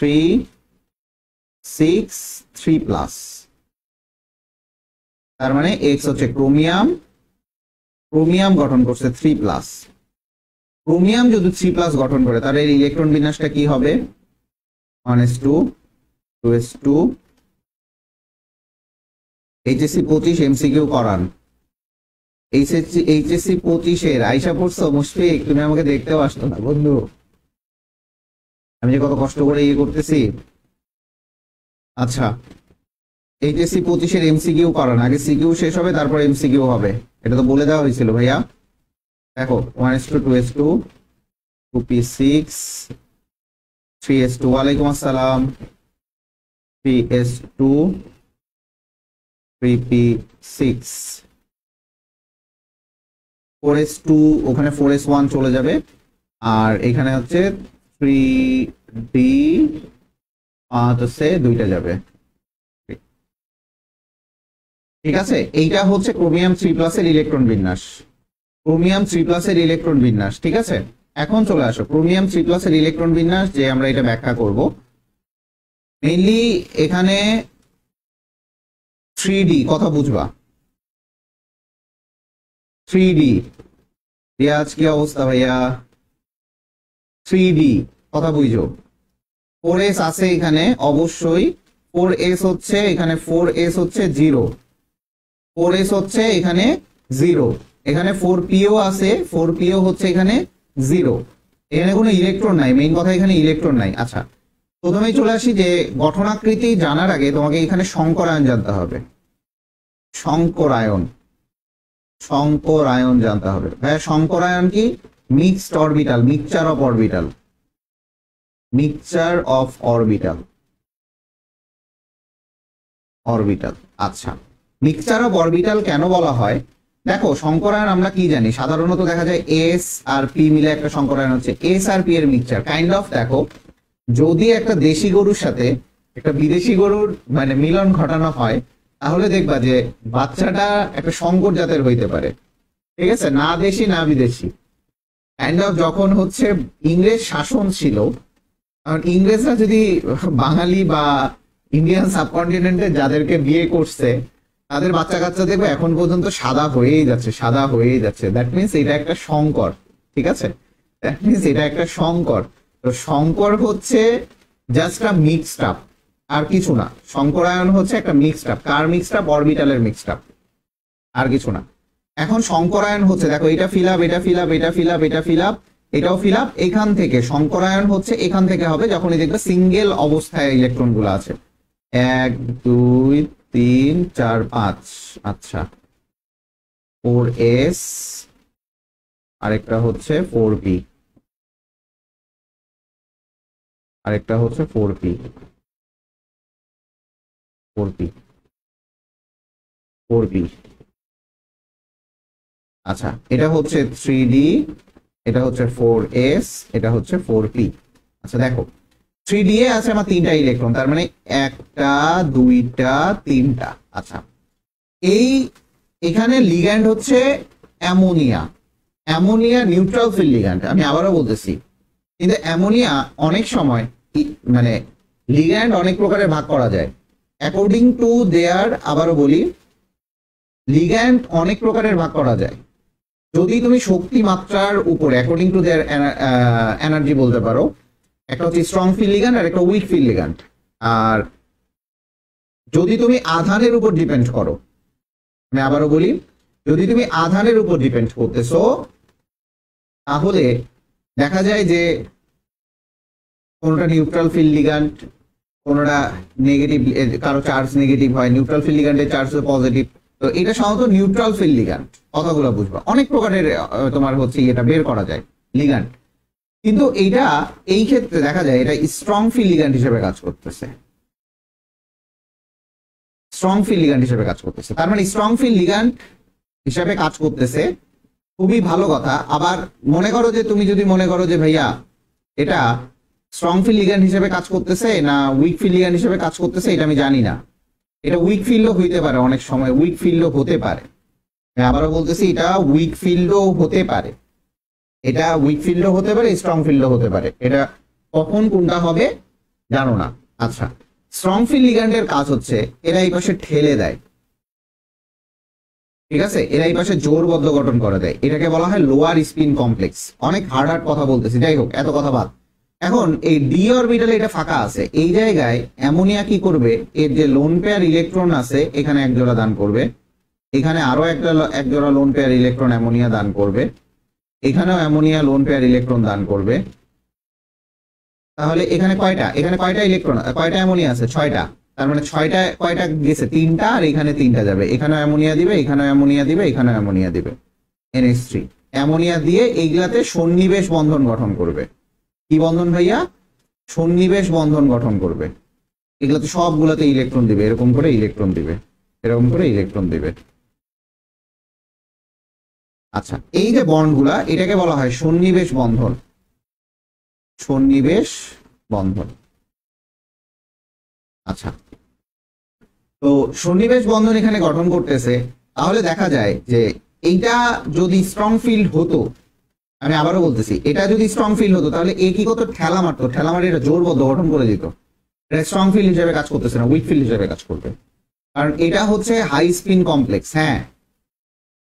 S1: 6 3+। তার মানে এক্স হচ্ছে ক্রোমিয়াম, ক্রোমিয়াম গঠন করছে 3+। ক্রোমিয়াম যদি 3+ গঠন করে তাহলে এর ইলেকট্রন বিন্যাসটা কি হবে? 1s2 2s2। HSC 25 এমসিকিউ করান। HSC 25 আইসা পড়ছো মুশফিক, তুমি আমাকে দেখতেও আসতো না বন্ধু, আমি যে কত কষ্ট করে ইয়ে করতেছি। আচ্ছা, HSC 25 এমসিকিউ করান, আগে সিকিউ শেষ হবে তারপর এমসিকিউ হবে, এটা তো বলে দেওয়া হয়েছিল ভাইয়া। দেখো 1s2 2s2 2p6 3s2, ওয়ালাইকুম আসসালাম, 3s2 3p6 4s2, ওখানে 4s1 চলে যাবে, আর এখানে হচ্ছে 3d, হচ্ছে দুইটা যাবে, ঠিক আছে? এইটা হচ্ছে ক্রোমিয়াম 3+ এর ইলেকট্রন বিন্যাস, ক্রোমিয়াম 3+ এর ইলেকট্রন বিন্যাস, ঠিক আছে? এখন চলে আসো ক্রোমিয়াম 3+ এর ইলেকট্রন বিন্যাস যে আমরা এটা ব্যাখ্যা করব। মেইনলি এখানে 3d কথা বুঝবা, 3d রিয়াজ কি অবস্থা ভাইয়া? 3d কথা বুঝো। 4s আছে এখানে অবশ্যই, 4s হচ্ছে এখানে, 4s হচ্ছে 0, 4s হচ্ছে এখানে 0, এখানে 4pও আছে, 4pও হচ্ছে এখানে 0, এখানে কোনো ইলেকট্রন নাই, মেইন কথা এখানে ইলেকট্রন নাই। আচ্ছা, প্রথমেই চলে আসি যে গঠনাকৃতি জানার আগে তোমাকে এখানে সংকরায়ন জানতে হবে, সংকরায়ন, সংকরায়ন জানতে হবে। ভাইয়া সংকরায়ন কি? Mixed orbital, mixture of orbital, mixture of orbital, orbital. আচ্ছা, মিক্সচার অফ অরবিটাল কেন বলা হয়? দেখো সংকরায়ন আমরা কি জানি, সাধারণত দেখা যায় এস আর পি মিলে একটা সংকরায়ন হচ্ছে, এস আর পি এর মিক্সচার কাইন্ড অফ। দেখো যদি একটা দেশি গরুর সাথে একটা বিদেশি গরুর মানে মিলন ঘটানো হয়, তাহলে দেখবা যে বাচ্চাটা একটা সংকর জাতের হইতে পারে। ঠিক আছে, না দেশি না বিদেশি। কাইন্ড অফ যখন হচ্ছে ইংরেজ শাসন ছিল, কারণ ইংরেজরা যদি বাঙালি বা ইন্ডিয়ান সাবকন্টিনেন্টে যাদেরকে বিয়ে করছে তাদের বাচ্চা কাচ্চা দেখবে এখন পর্যন্ত সাদা হয়েই যাচ্ছে, সাদা হয়েই যাচ্ছে। দ্যাট মিনস এটা একটা সংকর। ঠিক আছে, দ্যাট মিনস এটা একটা সংকর। তো সংকর হচ্ছে জাস্ট আ মিক্সড আপ, আর কিছু না। সংকরায়ন হচ্ছে একটা মিক্সড আপ। কার মিক্সড আপ? অরবিটালের মিক্সড আপ, আর কিছু না। এখন সংকরায়ন হচ্ছে, দেখো এটা ফিল আপ, এটা ফিল আপ, এটা ফিল আপ, এটা ফিল আপ, এটাও ফিল আপ। এখান থেকে সংকরায়ন হচ্ছে এখান থেকে হবে যখনই দেখবে সিঙ্গেল অবস্থায় ইলেকট্রন গুলো আছে। 1 2 3 4 5। আচ্ছা, 4s, আরেকটা হচ্ছে 4p, আরেকটা হচ্ছে 4p, 4p, 4p। আচ্ছা, এটা হচ্ছে 3d, এটা হচ্ছে 4s, এটা হচ্ছে 4p। আচ্ছা দেখো, 3d এ আছে আমার 3টা ইলেকট্রন, তার মানে 1টা 2টা 3টা। আচ্ছা, এই এখানে লিগ্যান্ড হচ্ছে ammonia. Ammonia neutral field ligand, আমি আবারও বলতেছি। কিন্তু অ্যামোনিয়া অনেক সময় মানে লিগ্যান্ড অনেক প্রকারের ভাগ করা যায় অ্যাকর্ডিং টু দেয়ার। আবারও বলি, লিগ্যান্ড অনেক প্রকারের ভাগ করা যায় যদি তুমি শক্তি মাত্রার উপরে অ্যাকর্ডিং টু দেয়ার এনার্জি বলতে পারো। একটা হচ্ছে স্ট্রং ফিল লিগ্যান্ড আর একটা উইক ফিল লিগ্যান্ড। আর যদি তুমি আধানের উপর ডিপেন্ড করো, আমি আবারও বলি, যদি তুমি আধানের উপর ডিপেন্ড করতেছো তাহলে দেখা যায় যে কোনটা নিউট্রাল ফিল লিগ্যান্ড, কোনটা নেগেটিভ, কারো চার্জ নেগেটিভ হয়, নিউট্রাল ফিল লিগ্যান্ডের চার্জ পজিটিভ। তো এটা সাধারণত নিউট্রাল ফিল লিগ্যান্ড। কথাগুলো বুঝবা, অনেক প্রকারের তোমার হচ্ছে এটা বের করা যায় লিগ্যান্ড। কিন্তু এইটা এই ক্ষেত্রে দেখা যায় এটা স্ট্রং ফিল লিগ্যান্ড হিসেবে কাজ করতেছে, স্ট্রং ফিল লিগ্যান্ড হিসেবে কাজ করতেছে। তার মানে স্ট্রং ফিল লিগ্যান্ড হিসেবে কাজ করতেছে, খুবই ভালো কথা। আবার মনে করো যে তুমি যদি মনে করো যে ভাইয়া এটা স্ট্রং ফিল লিগ্যান্ড হিসেবে কাজ করতেছে না উইক ফিল লিগ্যান্ড হিসেবে কাজ করতেছে, এটা আমি জানি না। এটা উইক ফিল্ডও হইতে পারে, অনেক সময় উইক ফিল্ডও হতে পারে। আবারও বলতেছি, এটা উইক ফিল্ডও হতে পারে, এটা উইক ফিল্ডও হতে পারে, স্ট্রং ফিল্ডও হতে পারে। এটা কখন কোনটা হবে জানো না। আচ্ছা, স্ট্রং ফিল লিগ্যান্ডের কাজ হচ্ছে এরা এই পাশে ঠেলে দেয়। ঠিক আছে, এরা এই পাশে জোরবদ্ধ গঠন করে দেয়, এটাকে বলা হয় লোয়ার স্পিন কমপ্লেক্স। অনেক হার্ড হার্ড কথা বলতেছি, যাই হোক এত কথা বাদ। এখন এই ডি অরবিটালে এটা ফাঁকা আছে, এই জায়গায় অ্যামোনিয়া কি করবে, এর যে লোন পেয়ার ইলেকট্রন আছে এখানে এক জোড়া দান করবে, এখানে আরো এক জোড়া লোন পেয়ার ইলেকট্রন অ্যামোনিয়া দান করবে, এখানেও অ্যামোনিয়া লোন পেয়ার ইলেকট্রন দান করবে। তাহলে এখানে কয়টা, এখানে কয়টা ইলেকট্রন, কয়টা অ্যামোনিয়া আছে? 6টা। তার মানে 6টা, কয়টা গেছে? 3টা, আর এখানে 3টা যাবে। এখানেও অ্যামোনিয়া দিবে, এখানেও অ্যামোনিয়া দিবে, এখানেও অ্যামোনিয়া দিবে, NH3 অ্যামোনিয়া দিয়ে এইগুলাতে সন্নিবেশ বন্ধন গঠন করবে। কি বন্ধন ভাইয়া? সন্নিবেশ বন্ধন গঠন করবে। এগুলাতে সবগুলোতে ইলেকট্রন দিবে, এরকম করে ইলেকট্রন দিবে, এরকম করে ইলেকট্রন দিবে। আচ্ছা, এই যে বন্ডগুলা এটাকে বলা হয় সন্নিবেশ বন্ধন, সন্নিবেশ বন্ধন। আচ্ছা, তো সন্নিবেশ বন্ধন এখানে গঠন করতেছে। তাহলে দেখা যায় যে এইটা যদি স্ট্রং ফিল্ড হতো, আমি আবারও বলতেছি, এটা যদি স্ট্রং ফিল্ড হতো তাহলে এ কি করতো? ঠেলা মারতো, ঠেলা মারি এটা জোরবদ্ধ গঠন করে দিত। এটা স্ট্রং ফিল্ড হিসেবে কাজ করতেছে না, উইক ফিল্ড হিসেবে কাজ করবে, কারণ এটা হচ্ছে হাই স্পিন কমপ্লেক্স। হ্যাঁ,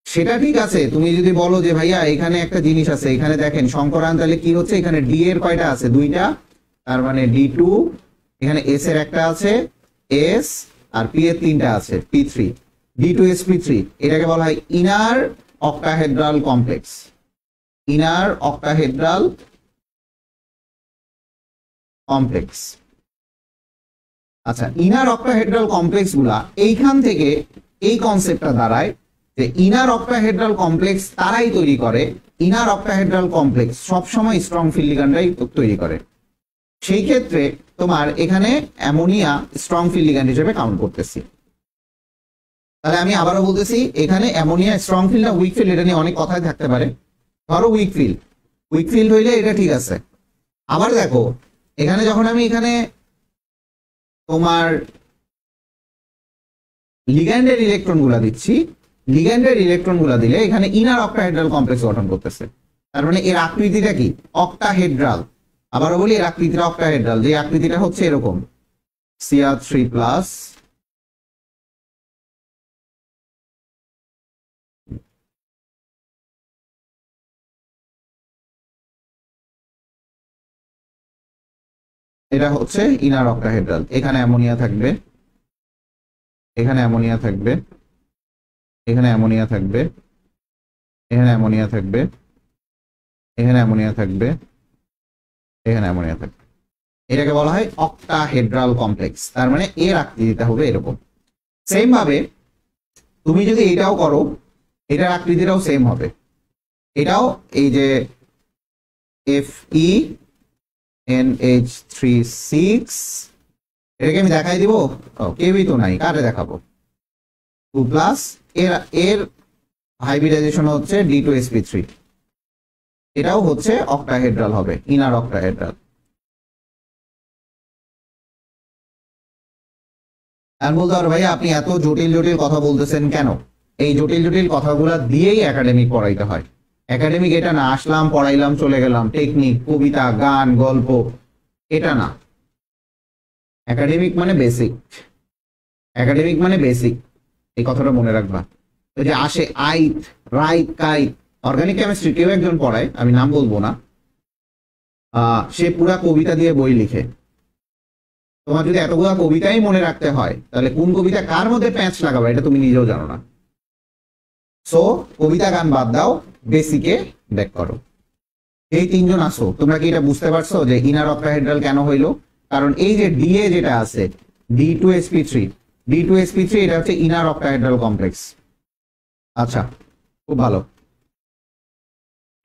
S1: সেটা ঠিক আছে। তুমি যদি বলো যে ভাইয়া এখানে একটা জিনিস আছে, এখানে দেখেন সংকরায়ন, তাহলে কি হচ্ছে? এখানে ডি এর কয়টা আছে? 2টা, তার মানে D2, এখানে এস এর একটা আছে এস, আর পি এর 3টা আছে P3, D2sp3। এটাকে বলা হয় inner octahedral complex, inner octahedral complex. আচ্ছা, ইনার অক্টাহেড্রাল কমপ্লেক্স গুলা এইখান থেকে এই কনসেপ্টটা দাঁড়ায় যে ইনার অক্টাহেড্রাল কমপ্লেক্স তারাই তৈরি করে, ইনার অক্টাহেড্রাল কমপ্লেক্স সবসময় স্ট্রং ফিল লিগ্যান্ডরাই তৈরি করে। সেই ক্ষেত্রে তোমার এখানে অ্যামোনিয়া স্ট্রং ফিল লিগ্যান্ড হিসেবে কাউন্ট করতেছি। তাহলে আমি আবারও বলতেছি, এখানে অ্যামোনিয়া স্ট্রং ফিল না উইক ফিল, এটা নিয়ে অনেক কথাই থাকতে পারে। ধরো উইক ফিল, উইক ফিল হইলে এটা ঠিক আছে। আবার দেখো এখানে যখন আমি এখানে তোমার লিগ্যান্ডের ইলেকট্রন গুলা দিচ্ছি, লিগ্যান্ডের ইলেকট্রন গুলা দিলে এখানে ইনার অক্টাহেড্রাল কমপ্লেক্স গঠন করতেছে। তার মানে এর আকৃতিটা কি? অক্টাহেড্রাল। আবারও বলি, এর আকৃতিটা অক্টাহেড্রাল, যে আকৃতিটা হচ্ছে এরকম Cr3+, এটা হচ্ছে ইনার অক্টাহেড্রাল। এখানে অ্যামোনিয়া থাকবে, এখানে অ্যামোনিয়া থাকবে, এখানে অ্যামোনিয়া থাকবে, এখানে অ্যামোনিয়া থাকবে, এখানে অ্যামোনিয়া থাকবে, এখানে অ্যামোনিয়া থাকবে। এটাকে বলা হয় অক্টাহেড্রাল কমপ্লেক্স। তার মানে এর আকৃতিটা হবে এরকম। সেম ভাবে তুমি যদি এটাও করো, এটার আকৃতিটাও সেম হবে। এটাও এই যে FeNH3 6, এটাকে আমি দেখাই দিব? কেউই তো নাই, কারে দেখাবো? 2+, এর হাইব্রিডাইজেশন হচ্ছে D2sp3, এটাও হচ্ছে অক্টাহেড্রাল হবে, ইনার অক্টাহেড্রাল। আর বলতে পারো ভাই আপনি এত জটিল জটিল কথা বলতেছেন কেন? এই জটিল জটিল কথাগুলা দিয়েই একাডেমিক পড়াইতে হয়। একাডেমিক এটা না আসলাম পড়াইলাম চলে গেলাম, টেকনিক, কবিতা, গান, গল্প, এটা না। একাডেমিক মানে বেসিক, একাডেমিক মানে বেসিক, এই কথাটা মনে রাখবা। ওই যে আসে আইত, রাইত, কাইত, অর্গানিক কেমিস্ট্রি কেউ একজন পড়ায়, আমি নাম বলবো না, সে পুরা কবিতা দিয়ে বই লিখে। তোমার যদি এতগুলা কবিতাই মনে রাখতে হয়, তাহলে কোন কবিতা কার মধ্যে প্যাঁচ লাগাবে এটা তুমি নিজেও জানো না। সো কবিতা গান বাদ দাও, বেসিকে ব্যাক করো। এই তিনজন আসো, তোমরা কি এটা বুঝতে পারছো যে ইনার অক্টাহেড্রাল কেন হইলো? কারণ এই যে ডিএ যেটা আছে D2sp3, D2sp3 এটা হচ্ছে ইনার অক্টাহেড্রাল কমপ্লেক্স। আচ্ছা, খুব ভালো।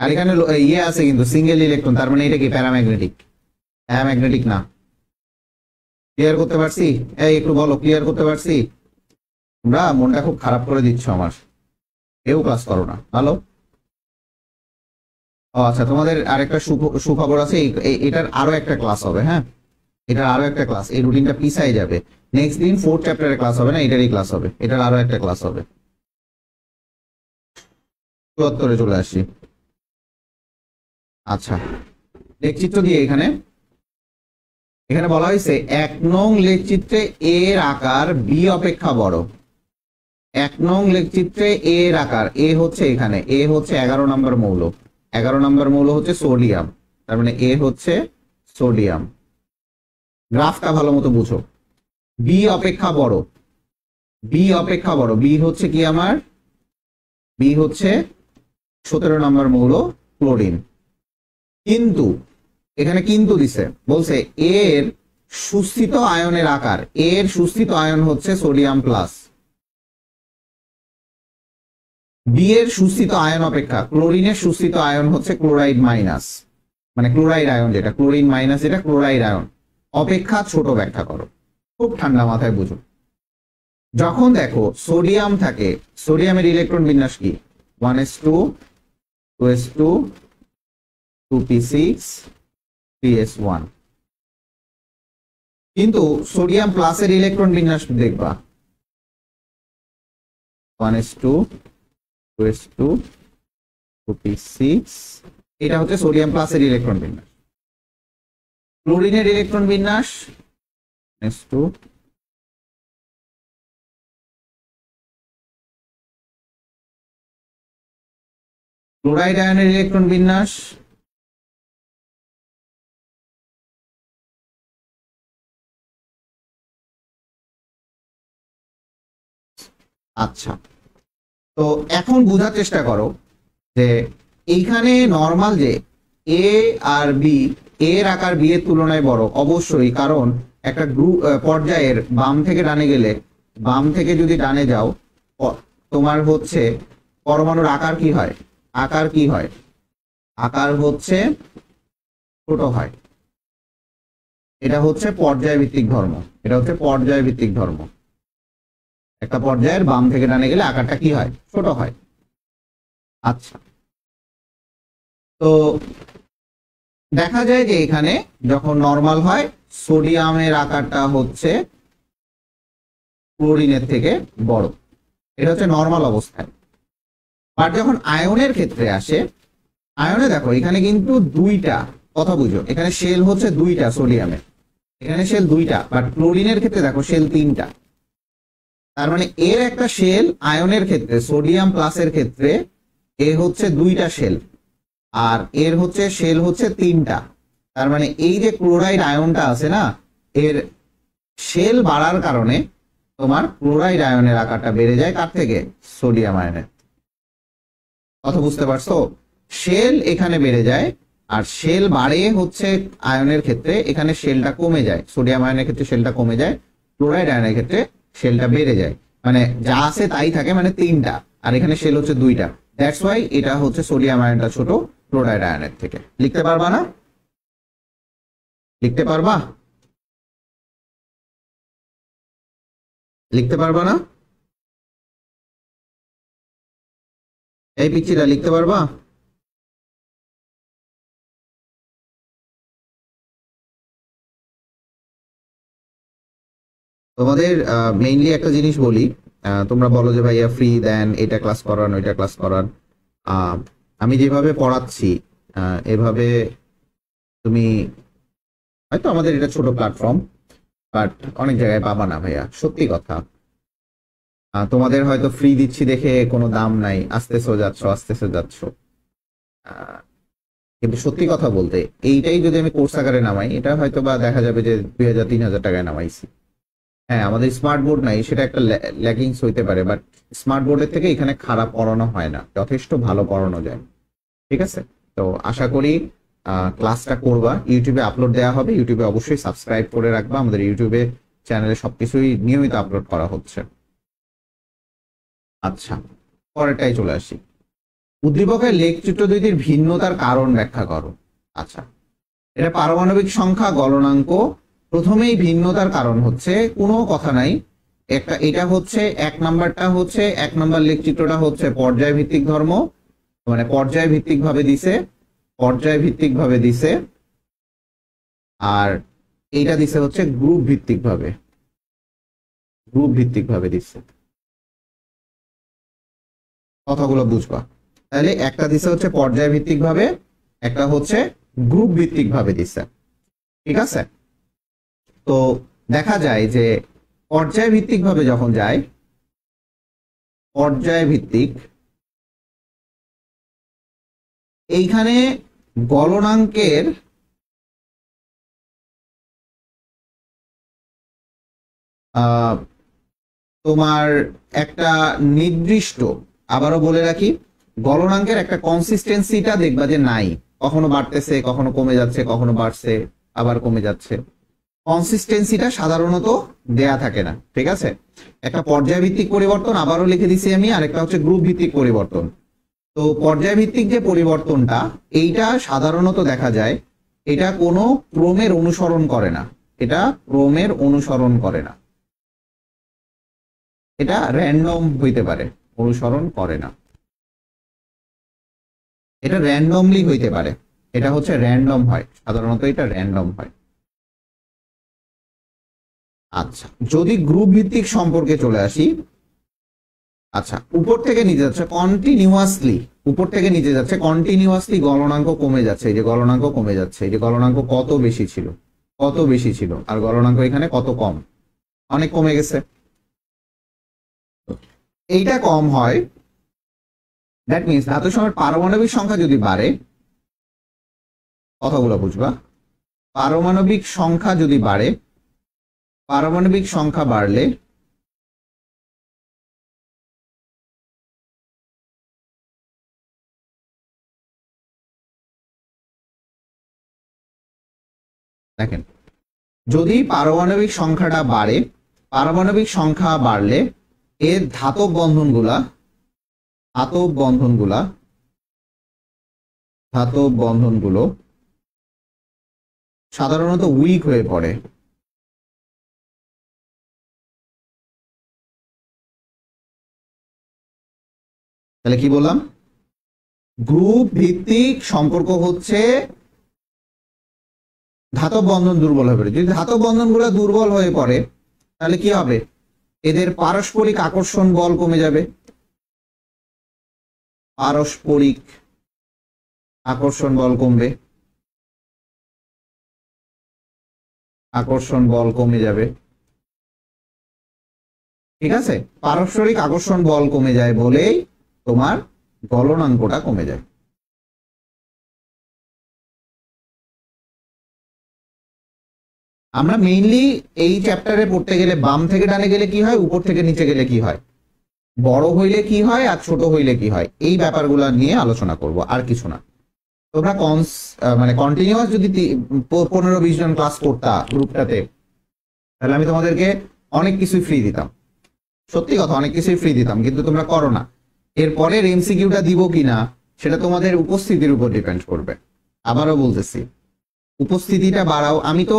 S1: আর এখানে ইয়ে আছে কিন্তু সিঙ্গেল ইলেকট্রন, তার মানে এটা কি প্যারাম্যাগনেটিক? প্যারাম্যাগনেটিক না। ক্লিয়ার করতে পারছি? এই একটু বলো, ক্লিয়ার করতে পারছি? তোমরা মনটা খুব খারাপ করে দিচ্ছ আমার, কেউ ক্লাস করো না। ভালো। ও আচ্ছা, তোমাদের আরেকটা সুখবর আছে, এটার আরো একটা ক্লাস হবে। হ্যাঁ, এটার আরো একটা ক্লাস, এই রুটিনটা পিছাই যাবে। নেক্সট দিন 4th চ্যাপ্টারের ক্লাস হবে না, এটারই ক্লাস হবে। এটার আরো একটা ক্লাস হবে। 74-এ চলে আসি। আচ্ছা, লেখচিত্র দিয়ে এখানে বলা হয়েছে 1 নং লেখচিত্রে এর আকার বি অপেক্ষা বড়। 1 নং লেখচিত্রে এর আকার, এ হচ্ছে এখানে, এ হচ্ছে 11 নম্বর মৌল, 11 নম্বর মৌল হচ্ছে সোডিয়াম, তার মানে এ হচ্ছে সোডিয়াম। গ্রাফটা ভালো মতো বুঝো। বি অপেক্ষা বড়, বি অপেক্ষা বড়, বি হচ্ছে কি আমার? বি হচ্ছে 17 নম্বর মৌল ক্লোরিন। কিন্তু এখানে কিন্তু দিছে, বলছে এর সুস্থিত আয়নের আকার, এর সুস্থিত আয়ন হচ্ছে সোডিয়াম প্লাস। বি এর সুস্থিত আয়ন অপেক্ষা ক্লোরিনের সুস্থিত আয়ন হচ্ছে ক্লোরাইড মাইনাস, মানে ক্লোরাইড আয়ন যেটা, ক্লোরিন মাইনাস যেটা, ক্লোরাইড আয়ন অপেক্ষা ছোট ব্যাখ্যা করো, খুব ঠান্ডা মাথায় বুঝো। যখন দেখো সোডিয়াম থাকে, সোডিয়ামের ইলেকট্রন বিন্যাস কি? 1s2, 2s2, 2p6, 3s1। কিন্তু সোডিয়াম প্লাসের ইলেকট্রন বিন্যাস দেখবা 1s2, 2s2, 2p6, এটা হচ্ছে সোডিয়াম প্লাসের ইলেকট্রন বিন্যাস। ক্লোরিনের ইলেকট্রন বিন্যাস s2, ক্লোরাইড আয়নের ইলেকট্রন বিন্যাস আচ্ছা, তো এখন বোঝার চেষ্টা করো যে এইখানে নরমাল যে এ আর বি, এর আকার বি এর তুলনায় বড় অবশ্যই, কারণ একটা গ্রুপ পর্যায়ের বাম থেকে ডানে গেলে, বাম থেকে যদি ডানে যাও, তোমার হচ্ছে পরমাণুর আকার কি হয়? আকার কি হয়? আকার হচ্ছে ছোট হয়। এটা হচ্ছে পর্যায় ভিত্তিক ধর্ম, এটা হচ্ছে পর্যায় ভিত্তিক ধর্ম। একটা পর্যায়ের বাম থেকে ডানে গেলে আকারটা কি হয়? ছোট হয়। আচ্ছা, তো দেখা যায় যে এখানে যখন নরমাল হয় সোডিয়ামের আকারটা হচ্ছে ক্লোরিনের থেকে বড়, এটা হচ্ছে নরমাল অবস্থায়। বাট যখন আয়নের ক্ষেত্রে আসে, আয়নে দেখো এখানে কিন্তু দুইটা, কথা বুঝো, এখানে শেল হচ্ছে দুইটা সোডিয়ামের, এখানে শেল দুইটা, বাট ক্লোরিনের ক্ষেত্রে দেখো শেল তিনটা। তার মানে এর একটা শেল আয়নের ক্ষেত্রে সোডিয়াম প্লাসের ক্ষেত্রে এ হচ্ছে দুইটা শেল, আর এর হচ্ছে শেল হচ্ছে তিনটা। তার মানে এই যে ক্লোরাইড আয়নটা আছে না, এর শেল বাড়ার কারণে তোমার ক্লোরাইড আয়নের আকারটা বেড়ে যায় কার থেকে? সোডিয়াম আয়নের। কথা বুঝতে পারছো? শেল এখানে বেড়ে যায়, আর শেল বাড়ে হচ্ছে আয়নের ক্ষেত্রে, এখানে শেলটা কমে যায়, সোডিয়াম আয়নের ক্ষেত্রে শেলটা কমে যায়, ক্লোরাইড আয়নের ক্ষেত্রে শেলটা বেড়ে যায়। মানে যা আছে তাই থাকে, মানে তিনটা, আর এখানে শেল হচ্ছে দুইটা। দ্যাটস ওয়াই এটা হচ্ছে সোডিয়াম আয়নটা ছোট ক্লোরাইড আয়নের থেকে। লিখতে পারবা না? লিখতে পারবা? লিখতে পারবা না? এই পিচ্চিটা লিখতে পারবা? তোমাদের মেইনলি একটা জিনিস বলি, তোমরা বলো যে ভাইয়া ফ্রি দেন, এটা ক্লাস করান ওইটা ক্লাস করান। আহ, আমি যেভাবে পড়াচ্ছি এভাবে তুমি, হয়তো আমাদের এটা ছোট প্ল্যাটফর্ম, বাট অনেক জায়গায় পাবা না ভাইয়া, সত্যি কথা। তোমাদের হয়তো ফ্রি দিচ্ছি দেখে কোনো দাম নাই, আসতেছো যাচ্ছ আসতেছো যাচ্ছ, আহ, কিন্তু সত্যি কথা বলতে এইটাই যদি আমি কোর্স আকারে নামাই, এটা হয়তো বা দেখা যাবে যে 2000-3000 টাকায় নামাইছি। হ্যাঁ, আমাদের স্মার্ট বোর্ড নাই, সেটা একটা ল্যাকিংস হইতে পারে, বাট স্মার্ট বোর্ডের থেকে এখানে খারাপ পড়ানো হয় না, যথেষ্ট ভালো পড়ানো যায়। ঠিক আছে? তো আশা করি ক্লাসটা করবা। ইউটিউবে আপলোড দেওয়া হবে, ইউটিউবে অবশ্যই সাবস্ক্রাইব করে রাখবা, আমাদের ইউটিউবে চ্যানেলে সবকিছুই নিয়মিত আপলোড করা হচ্ছে। আচ্ছা, পরেরটাই চলে আসি। উদ্দীপকের লেখ চিত্র দুইটির ভিন্নতার কারণ ব্যাখ্যা করো। আচ্ছা, এটা পারমাণবিক সংখ্যা গলনাঙ্ক। প্রথমেই ভিন্নতার কারণ হচ্ছে কোনো কথা নাই, একটা এটা হচ্ছে এক নাম্বারটা হচ্ছে, এক নাম্বার লেখচিত্রটা হচ্ছে পর্যায় ভিত্তিক ধর্ম, মানে পর্যায় ভিত্তিক ভাবে দিছে, পর্যায় ভিত্তিক ভাবে দিছে, আর এইটা দিছে হচ্ছে গ্রুপ ভিত্তিক ভাবে, গ্রুপ ভিত্তিক ভাবে দিছে। কথাগুলো বুঝবা। তাহলে একটা দিছে হচ্ছে পর্যায় ভিত্তিক ভাবে, একটা হচ্ছে গ্রুপ ভিত্তিক ভাবে দিছে। ঠিক আছে? তো দেখা যায় যে পর্যায় ভিত্তিক ভাবে যখন যায়, পর্যায় ভিত্তিক, এইখানে গলনাঙ্কের তোমার একটা নির্দিষ্ট, আবারও বলে রাখি, গলনাঙ্কের একটা কনসিস্টেন্সিটা দেখবা যে নাই, কখনো বাড়তেছে কখনো কমে যাচ্ছে, কখনো বাড়ছে আবার কমে যাচ্ছে, কনসিস্টেন্সিটা সাধারণত দেয়া থাকে না। ঠিক আছে? একটা পর্যায় ভিত্তিক পরিবর্তন আবারও লিখে দিছি আমি, আর একটা হচ্ছে গ্রুপ ভিত্তিক পরিবর্তন। তো পর্যায় ভিত্তিক যে পরিবর্তনটা, এইটা সাধারণত দেখা যায় এটা কোনো ক্রমের অনুসরণ করে না, এটা ক্রমের অনুসরণ করে না, এটা র্যান্ডম হইতে পারে, অনুসরণ করে না, এটা র্যান্ডমলি হইতে পারে, এটা হচ্ছে র্যান্ডম হয়, সাধারণত এটা র্যান্ডম হয়। আচ্ছা, যদি গ্রুপ ভিত্তিক সম্পর্কে চলে আসি, আচ্ছা উপর থেকে নিচে যাচ্ছে কন্টিনিউয়াসলি, উপর থেকে নিচে যাচ্ছে কন্টিনিউয়াসলি, গলনাঙ্ক কমে যাচ্ছে, এই যে গলনাঙ্ক কমে যাচ্ছে, এই যে গলনাঙ্ক কত বেশি ছিল, কত বেশি ছিল, আর গলনাঙ্ক এখানে কত কম, অনেক কমে গেছে। এইটা কম হয়, দ্যাট মিনস ধাতু সময়ের পারমাণবিক সংখ্যা যদি বাড়ে, কথাগুলো বুঝবা, পারমাণবিক সংখ্যা যদি বাড়ে, পারমাণবিক সংখ্যা বাড়লে দেখেন, যদি পারমাণবিক সংখ্যাটা বাড়ে, পারমাণবিক সংখ্যা বাড়লে এর ধাতব বন্ধনগুলা, ধাতব বন্ধনগুলা, ধাতব বন্ধনগুলো সাধারণত উইক হয়ে পড়ে। তাহলে কি বললাম? গ্রুপ ভিত্তিক সম্পর্ক হচ্ছে ধাতব বন্ধন দুর্বল হয়ে পড়ে। যদি ধাতব বন্ধনগুলো দুর্বল হয়ে পড়ে তাহলে কি হবে? এদের পারস্পরিক আকর্ষণ বল কমে যাবে, পারস্পরিক আকর্ষণ বল কমবে, আকর্ষণ বল কমে যাবে। ঠিক আছে, পারস্পরিক আকর্ষণ বল কমে যায় বলেই তোমার গলনাঙ্কটা কমে যায়। আমরা মেইনলি এই চ্যাপ্টারে পড়তে গেলে বাম থেকে ডানে গেলে কি হয়, উপর থেকে নিচে গেলে কি হয়, বড় হইলে কি হয় আর ছোট হইলে কি হয়, এই ব্যাপারগুলো নিয়ে আলোচনা করব, আর কিছু না। তোমরা মানে কন্টিনিউয়াস যদি 15-20 জন ক্লাস করতা গ্রুপটাতে, তাহলে আমি তোমাদেরকে অনেক কিছুই ফ্রি দিতাম। সত্যি কথা, অনেক কিছুই ফ্রি দিতাম, কিন্তু তোমরা করো না। এরপরের এমসিকিউটা দিব কিনা সেটা তোমাদের উপস্থিতির উপর ডিপেন্ড করবে। আবারও বলতেছি, উপস্থিতিটা বাড়াও। আমি তো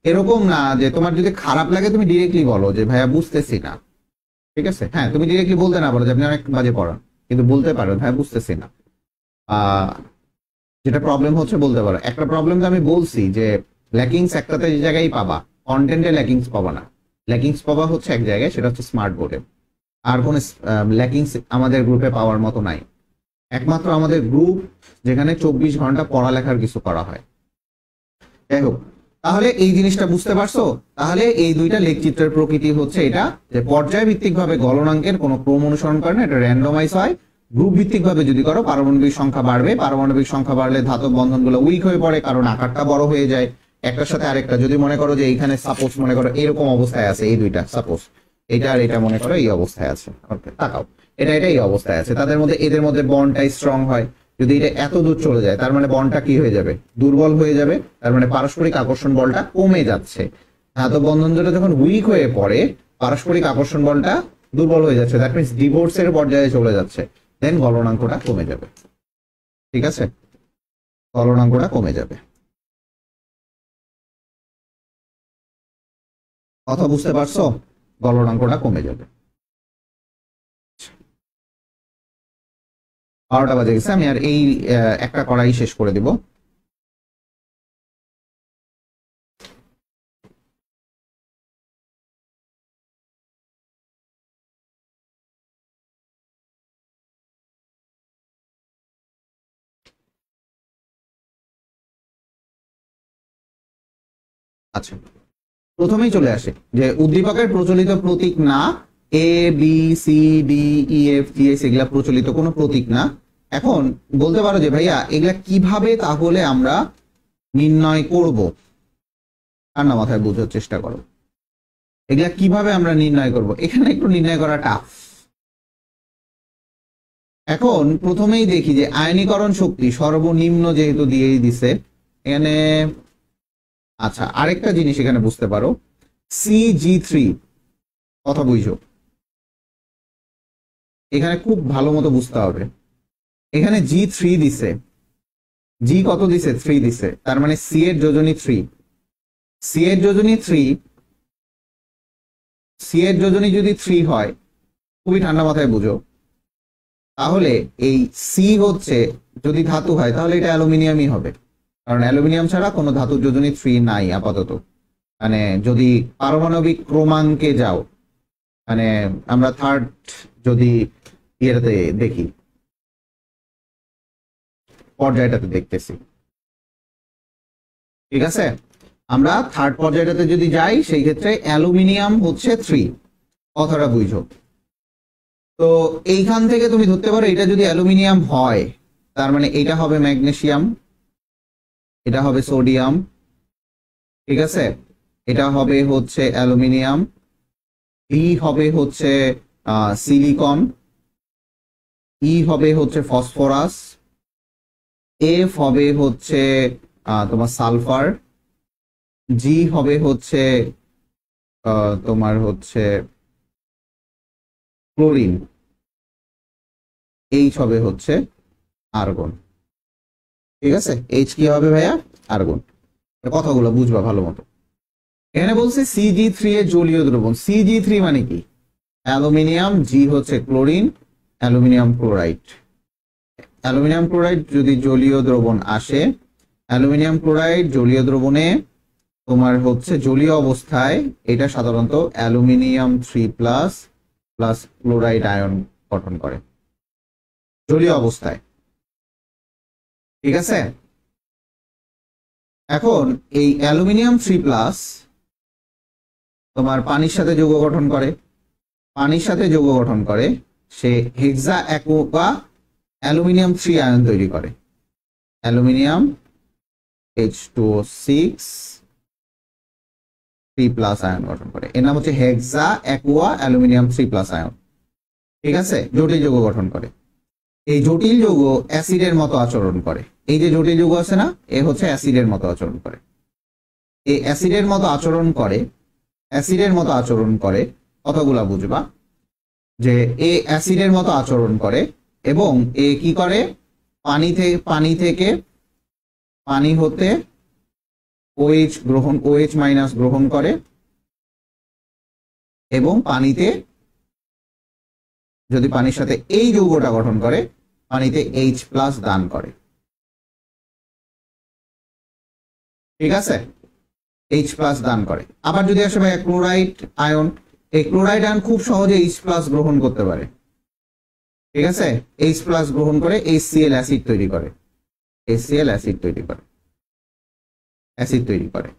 S1: এরকম না যে তোমার যদি খারাপ লাগে তুমি ডিরেক্টলি বলো যে ভাইয়া বুঝতেছি না, ঠিক আছে? হ্যাঁ, তুমি ডিরেক্টলি বলতে না পারো যে আপনি অনেক বাজে পড়ান, কিন্তু বলতে পারো ভাইয়া বুঝতেছি না, যেটা প্রবলেম হচ্ছে বলতে পারো। একটা প্রবলেম তো আমি বলছি যে ল্যাকিংস একটাতে যে জায়গায় পাবা, কন্টেন্টে ল্যাকিংস পাবা না। ল্যাকিংস পাবা হচ্ছে এক জায়গায়, সেটা হচ্ছে স্মার্ট বোর্ডে। আর কোন ল্যাকিংস আমাদের গ্রুপে পাওয়ার মতো নাই। একমাত্র আমাদের গ্রুপ যেখানে 24 ঘন্টা পড়ালেখার কিছু করা হয়। যাই হোক, তাহলে এই জিনিসটা বুঝতে পারছো? তাহলে এই দুইটা লেখচিত্রের প্রকৃতি হচ্ছে এটা, যে পর্যায়ভিত্তিক ভাবে গলনাঙ্কের কোনো ক্রম অনুসরণ করে না, এটা র্যান্ডমাইজ হয়। গ্রুপ ভিত্তিক ভাবে যদি করো, পারমাণবিক সংখ্যা বাড়বে, পারমাণবিক সংখ্যা বাড়লে ধাতব বন্ধনগুলো উইক হয়ে পড়ে, কারণ আকারটা বড় হয়ে যায় একটার সাথে আরেকটা। যদি মনে করো যে এইখানে সাপোজ মনে করো এরকম অবস্থায় আছে, এই দুইটা সাপোজ এটা আর এটা মনে করো এই অবস্থায় আছে, তাকাও এটা এটা এই অবস্থায় আছে, তাদের মধ্যে এদের মধ্যে বন্ডটাই স্ট্রং হয়। যদি এটা এত দূর চলে যায় তার মানে বন্ডটা কি হয়ে যাবে, দুর্বল হয়ে যাবে, তার মানে পারস্পরিক আকর্ষণ বলটা কমে যাচ্ছে। ধাতব বন্ধন যেটা যখন উইক হয়ে পড়ে, পারস্পরিক আকর্ষণ বলটা দুর্বল হয়ে যাচ্ছে, দ্যাট মিন্স ডিভোর্সের পর্যায়ে চলে যাচ্ছে, দেন গলনাঙ্কটা কমে যাবে। ঠিক আছে, গলনাঙ্কটা কমে যাবে। কথা বুঝতে পারছো? গলনাঙ্কটা কমে যাবে। 12টা বাজে গেছে, আমি আর এই একটা করাই শেষ করে দিব। আচ্ছা, প্রথমেই চলে আসে যে উদ্দীপকের প্রচলিত প্রতীক না, A B C D E F G S এগুলা প্রচলিত কোনো প্রতীক না। এখন বলতে পারো যে ভাইয়া এগুলা কিভাবে তাহলে আমরা নির্ণয় করব? ঠান্ডা মাথায় বোঝার চেষ্টা করো, এগুলা কিভাবে আমরা নির্ণয় করব? এখানে একটু নির্ণয় করা টাফ। এখন প্রথমেই দেখি যে আয়নীকরণ শক্তি সর্বনিম্ন যেহেতু দিয়েই দিছে এখানে। আচ্ছা, আরেকটা জিনিস এখানে বুঝতে পারো, CG3 কথা বুঝো, এখানে খুব ভালো মতো বুঝতে হবে। এখানে G3 দিছে, G কত দিছে? 3 দিছে, তার মানে C এর যোজনী 3। C এর যোজনী 3, C এর যোজনী যদি 3 হয়, খুবই ঠান্ডা মাথায় বুঝো, তাহলে এই C হচ্ছে যদি ধাতু হয় তাহলে এটা অ্যালুমিনিয়ামই হবে, কারণ অ্যালুমিনিয়াম ছাড়া কোনো ধাতুর যোজনী 3 নাই আপাতত। মানে যদি পারমাণবিক ক্রমাঙ্কে যাও, মানে আমরা থার্ড যদি ইয়েতে দেখি, পর্যায়টাতে দেখতেছি, ঠিক আছে, আমরা থার্ড পর্যায়টাতে যদি যাই সেই ক্ষেত্রে অ্যালুমিনিয়াম হচ্ছে 3, কথাটা বুঝো। তো এইখান থেকে তুমি ধরতে পারো এটা যদি অ্যালুমিনিয়াম হয় তার মানে এটা হবে ম্যাগনেসিয়াম, এটা হবে সোডিয়াম, ঠিক আছে, এটা হবে হচ্ছে অ্যালুমিনিয়াম, ডি হবে হচ্ছে সিলিকন, ই হবে হচ্ছে ফসফরাস, এফ হবে হচ্ছে তোমার সালফার, জি হবে হচ্ছে তোমার হচ্ছে ক্লোরিন, এইচ হবে হচ্ছে আর্গন। ঠিক আছে, এইচ কি হবে ভাইয়া? আর্গন। কথাগুলো বুঝবা ভালো মতো। এখানে বলছে CG3 এর জলীয় দ্রবণ। CG3 মানে কি? অ্যালুমিনিয়াম, জি হচ্ছে chlorine, aluminium chloride. Aluminium chloride যদি জলীয় দ্রবণ আসে অ্যালুমিনিয়াম ক্লোরাইড জলীয় দ্রবণে তোমার হচ্ছে জলীয় অবস্থায় এটা সাধারণত অ্যালুমিনিয়াম 3+ প্লাস ক্লোরাইড আয়ন গঠন করে জলীয় অবস্থায়। ঠিক আছে, এখন এই অ্যালুমিনিয়াম 3+ তোমার পানির সাথে যৌগ গঠন করে, পানির সাথে যৌগ গঠন করে সে হেক্সা অ্যাকুয়া অ্যালুমিনিয়াম 3 আয়ন তৈরি করে, অ্যালুমিনিয়াম H2O6 3+ আয়ন গঠন করে, এর নাম হচ্ছে হেক্সা অ্যাকুয়া অ্যালুমিনিয়াম 3+ আয়ন। ঠিক আছে, জটিল যৌগ গঠন করে। এই জটিল যৌগ অ্যাসিডের মতো আচরণ করে, এই যে জটিল যৌগ আছে না, এ হচ্ছে অ্যাসিডের মতো আচরণ করে। এই অ্যাসিডের মতো আচরণ করে, অ্যাসিডের মতো আচরণ করে, কতগুলা বুঝবা যে এ অ্যাসিডের মতো আচরণ করে এবং এ কি করে, পানি হতে OH গ্রহণ করে এবং পানিতে যদি পানির সাথে এই যৌগটা গঠন করে পানিতে H+ দান করে। ঠিক আছে, H+ দান করে। আবার যদি আসে ভাই ক্লোরাইড আয়ন, এই ক্লোরাইড আয়ন খুব সহজে H+ গ্রহণ করতে পারে। ঠিক আছে, H+ গ্রহণ করে HCl অ্যাসিড তৈরি করে, HCl অ্যাসিড তৈরি করে, অ্যাসিড তৈরি করে।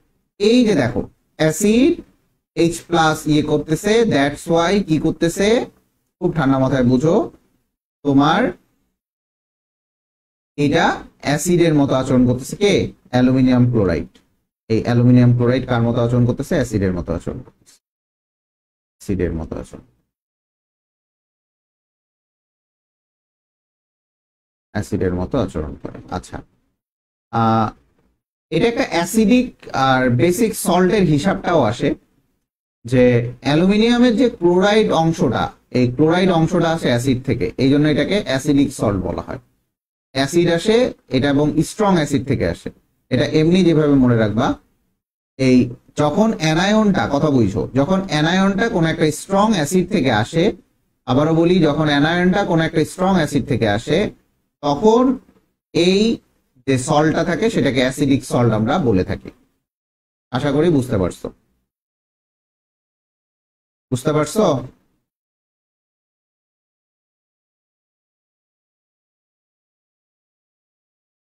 S1: এই যে দেখো অ্যাসিড H+ ইয়ে করতেছে, দ্যাটস ওয়াই কি করতেছে, খুব ঠান্ডা মাথায় বুঝো, তোমার এটা অ্যাসিডের মতো আচরণ করতেছে কে, অ্যালুমিনিয়াম ক্লোরাইড। এই অ্যালুমিনিয়াম ক্লোরাইড কার মতো আচরণ করতেছে, অ্যাসিডের মতো আচরণ করতেছে, অ্যাসিডের মতো আচরণ, অ্যাসিডের মতো আচরণ করে। আচ্ছা, এটা একটা অ্যাসিডিক আর বেসিক সল্টের হিসাবটাও আসে যে অ্যালুমিনিয়ামের যে ক্লোরাইড অংশটা, এই ক্লোরাইড অংশটা আসে অ্যাসিড থেকে, এই জন্য এটাকে অ্যাসিডিক সল্ট বলা হয়। অ্যাসিড আসে এটা এবং স্ট্রং অ্যাসিড থেকে আসে, এটা এমনি যেভাবে মনে রাখবা, এই যখন অ্যানায়নটা, কথা বুঝছো, যখন অ্যানায়নটা কোন একটা স্ট্রং অ্যাসিড থেকে আসে, আবারও বলি, যখন অ্যানায়নটা কোন একটা স্ট্রং অ্যাসিড থেকে আসে তখন এই যে সল্টটা থাকে সেটাকে অ্যাসিডিক সল্ট আমরা বলে থাকি। আশা করি বুঝতে পারছো, বুঝতে পারছো?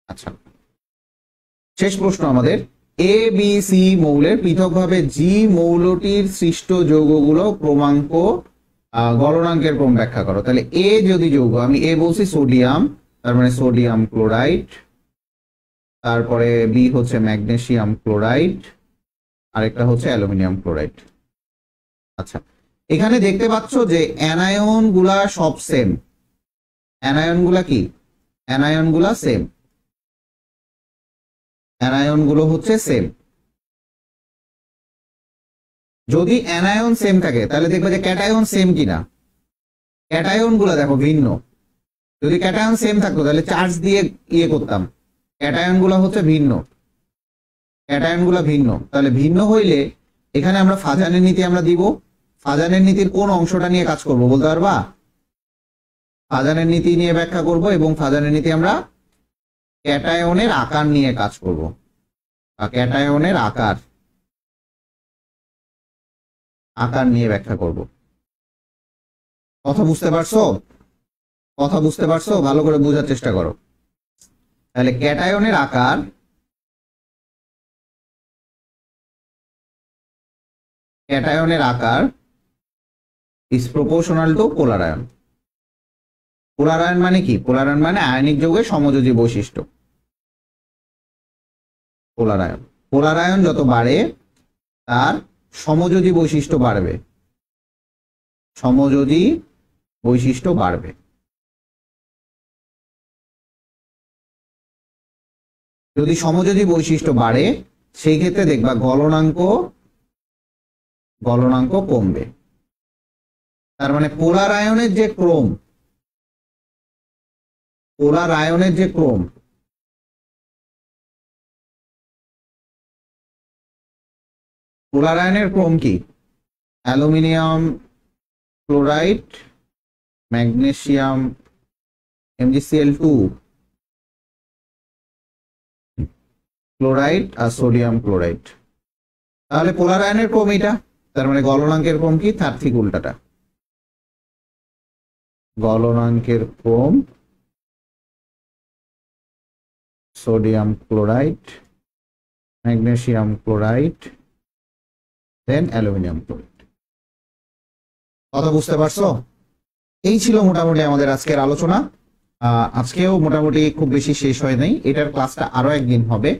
S1: আচ্ছা, শেষ প্রশ্ন আমাদের, এ বি সি মৌলের পৃথকভাবে জি মৌলটির সৃষ্ট যৌগগুলো ক্রমাঙ্ক গলনাঙ্কের ক্রম ব্যাখ্যা করো। তাহলে এ যদি যৌগ, আমি এ বলছি সোডিয়াম, তার মানে সোডিয়াম ক্লোরাইড, তারপরে বি হচ্ছে ম্যাগনেসিয়াম ক্লোরাইড, আরেকটা হচ্ছে অ্যালুমিনিয়াম ক্লোরাইড। আচ্ছা, এখানে দেখতে পাচ্ছ যে অ্যানায়ন গুলা সব সেম, অ্যানায়ন গুলা কি, অ্যানায়ন গুলা সেম, অ্যানায়ন গুলো হচ্ছে সেম। যদি অ্যানায়ন সেম থাকে তাহলে দেখবে যে ক্যাটায়ন সেম কিনা, ক্যাটায়ন গুলা দেখো ভিন্ন। যদি ক্যাটায়ন সেম থাকতো তাহলে চার্জ দিয়ে ইয়ে করতাম, ক্যাটায়ন গুলা হচ্ছে ভিন্ন, ক্যাটায়ন গুলা ভিন্ন। তাহলে ভিন্ন হইলে এখানে আমরা ফাজানের নীতি আমরা দিব, ফাজানের নীতির কোন অংশটা নিয়ে কাজ করব বলতে পারবা? ফাজানের নীতি নিয়ে ব্যাখ্যা করব এবং ফাজানের নীতি আমরা ক্যাটায়নের আকার নিয়ে কাজ করব, ক্যাটায়নের আকার নিয়ে ব্যাখ্যা করব। কথা বুঝতে পারছো? কথা বুঝতে পারছো? ভালো করে বোঝার চেষ্টা করো। তাহলে ক্যাটায়নের আকার, ক্যাটায়নের আকার is proportional to polar ion. Polar ion মানে কি? পোলার আয়ন মানে আয়নিক যৌগের সমযোজী বৈশিষ্ট্য। পোলার আয়ন, পোলার আয়ন যত বাড়ে তার সমযোজী বৈশিষ্ট্য বাড়বে, সমযোজী বৈশিষ্ট্য বাড়বে। যদি সমযোজী বৈশিষ্ট্য বাড়ে সেই ক্ষেত্রে দেখবা গলনাঙ্ক কমবে। তার মানে পোলার আয়নের যে ক্রম, পোলার আয়নের যে ক্রম, পোলার আয়নের ক্রম কি? Aluminium chloride, magnesium MgCl2, chloride আর সোডিয়াম ক্লোরাইড। তাহলে পোলার আয়নের ক্রম এটা, তার মানে গলনাঙ্কের ক্রম কি? তার ঠিক উল্টাটা। গলনাঙ্কের ক্রম সোডিয়াম ক্লোরাইড, ম্যাগনেসিয়াম ক্লোরাইড, দেন অ্যালুমিনিয়াম ক্লোরাইড। কথা বুঝতে পারছো? এই ছিল মোটামুটি আমাদের আজকের আলোচনা। আজকেও মোটামুটি খুব বেশি শেষ হয় নাই, এটার ক্লাসটা আরো একদিন হবে।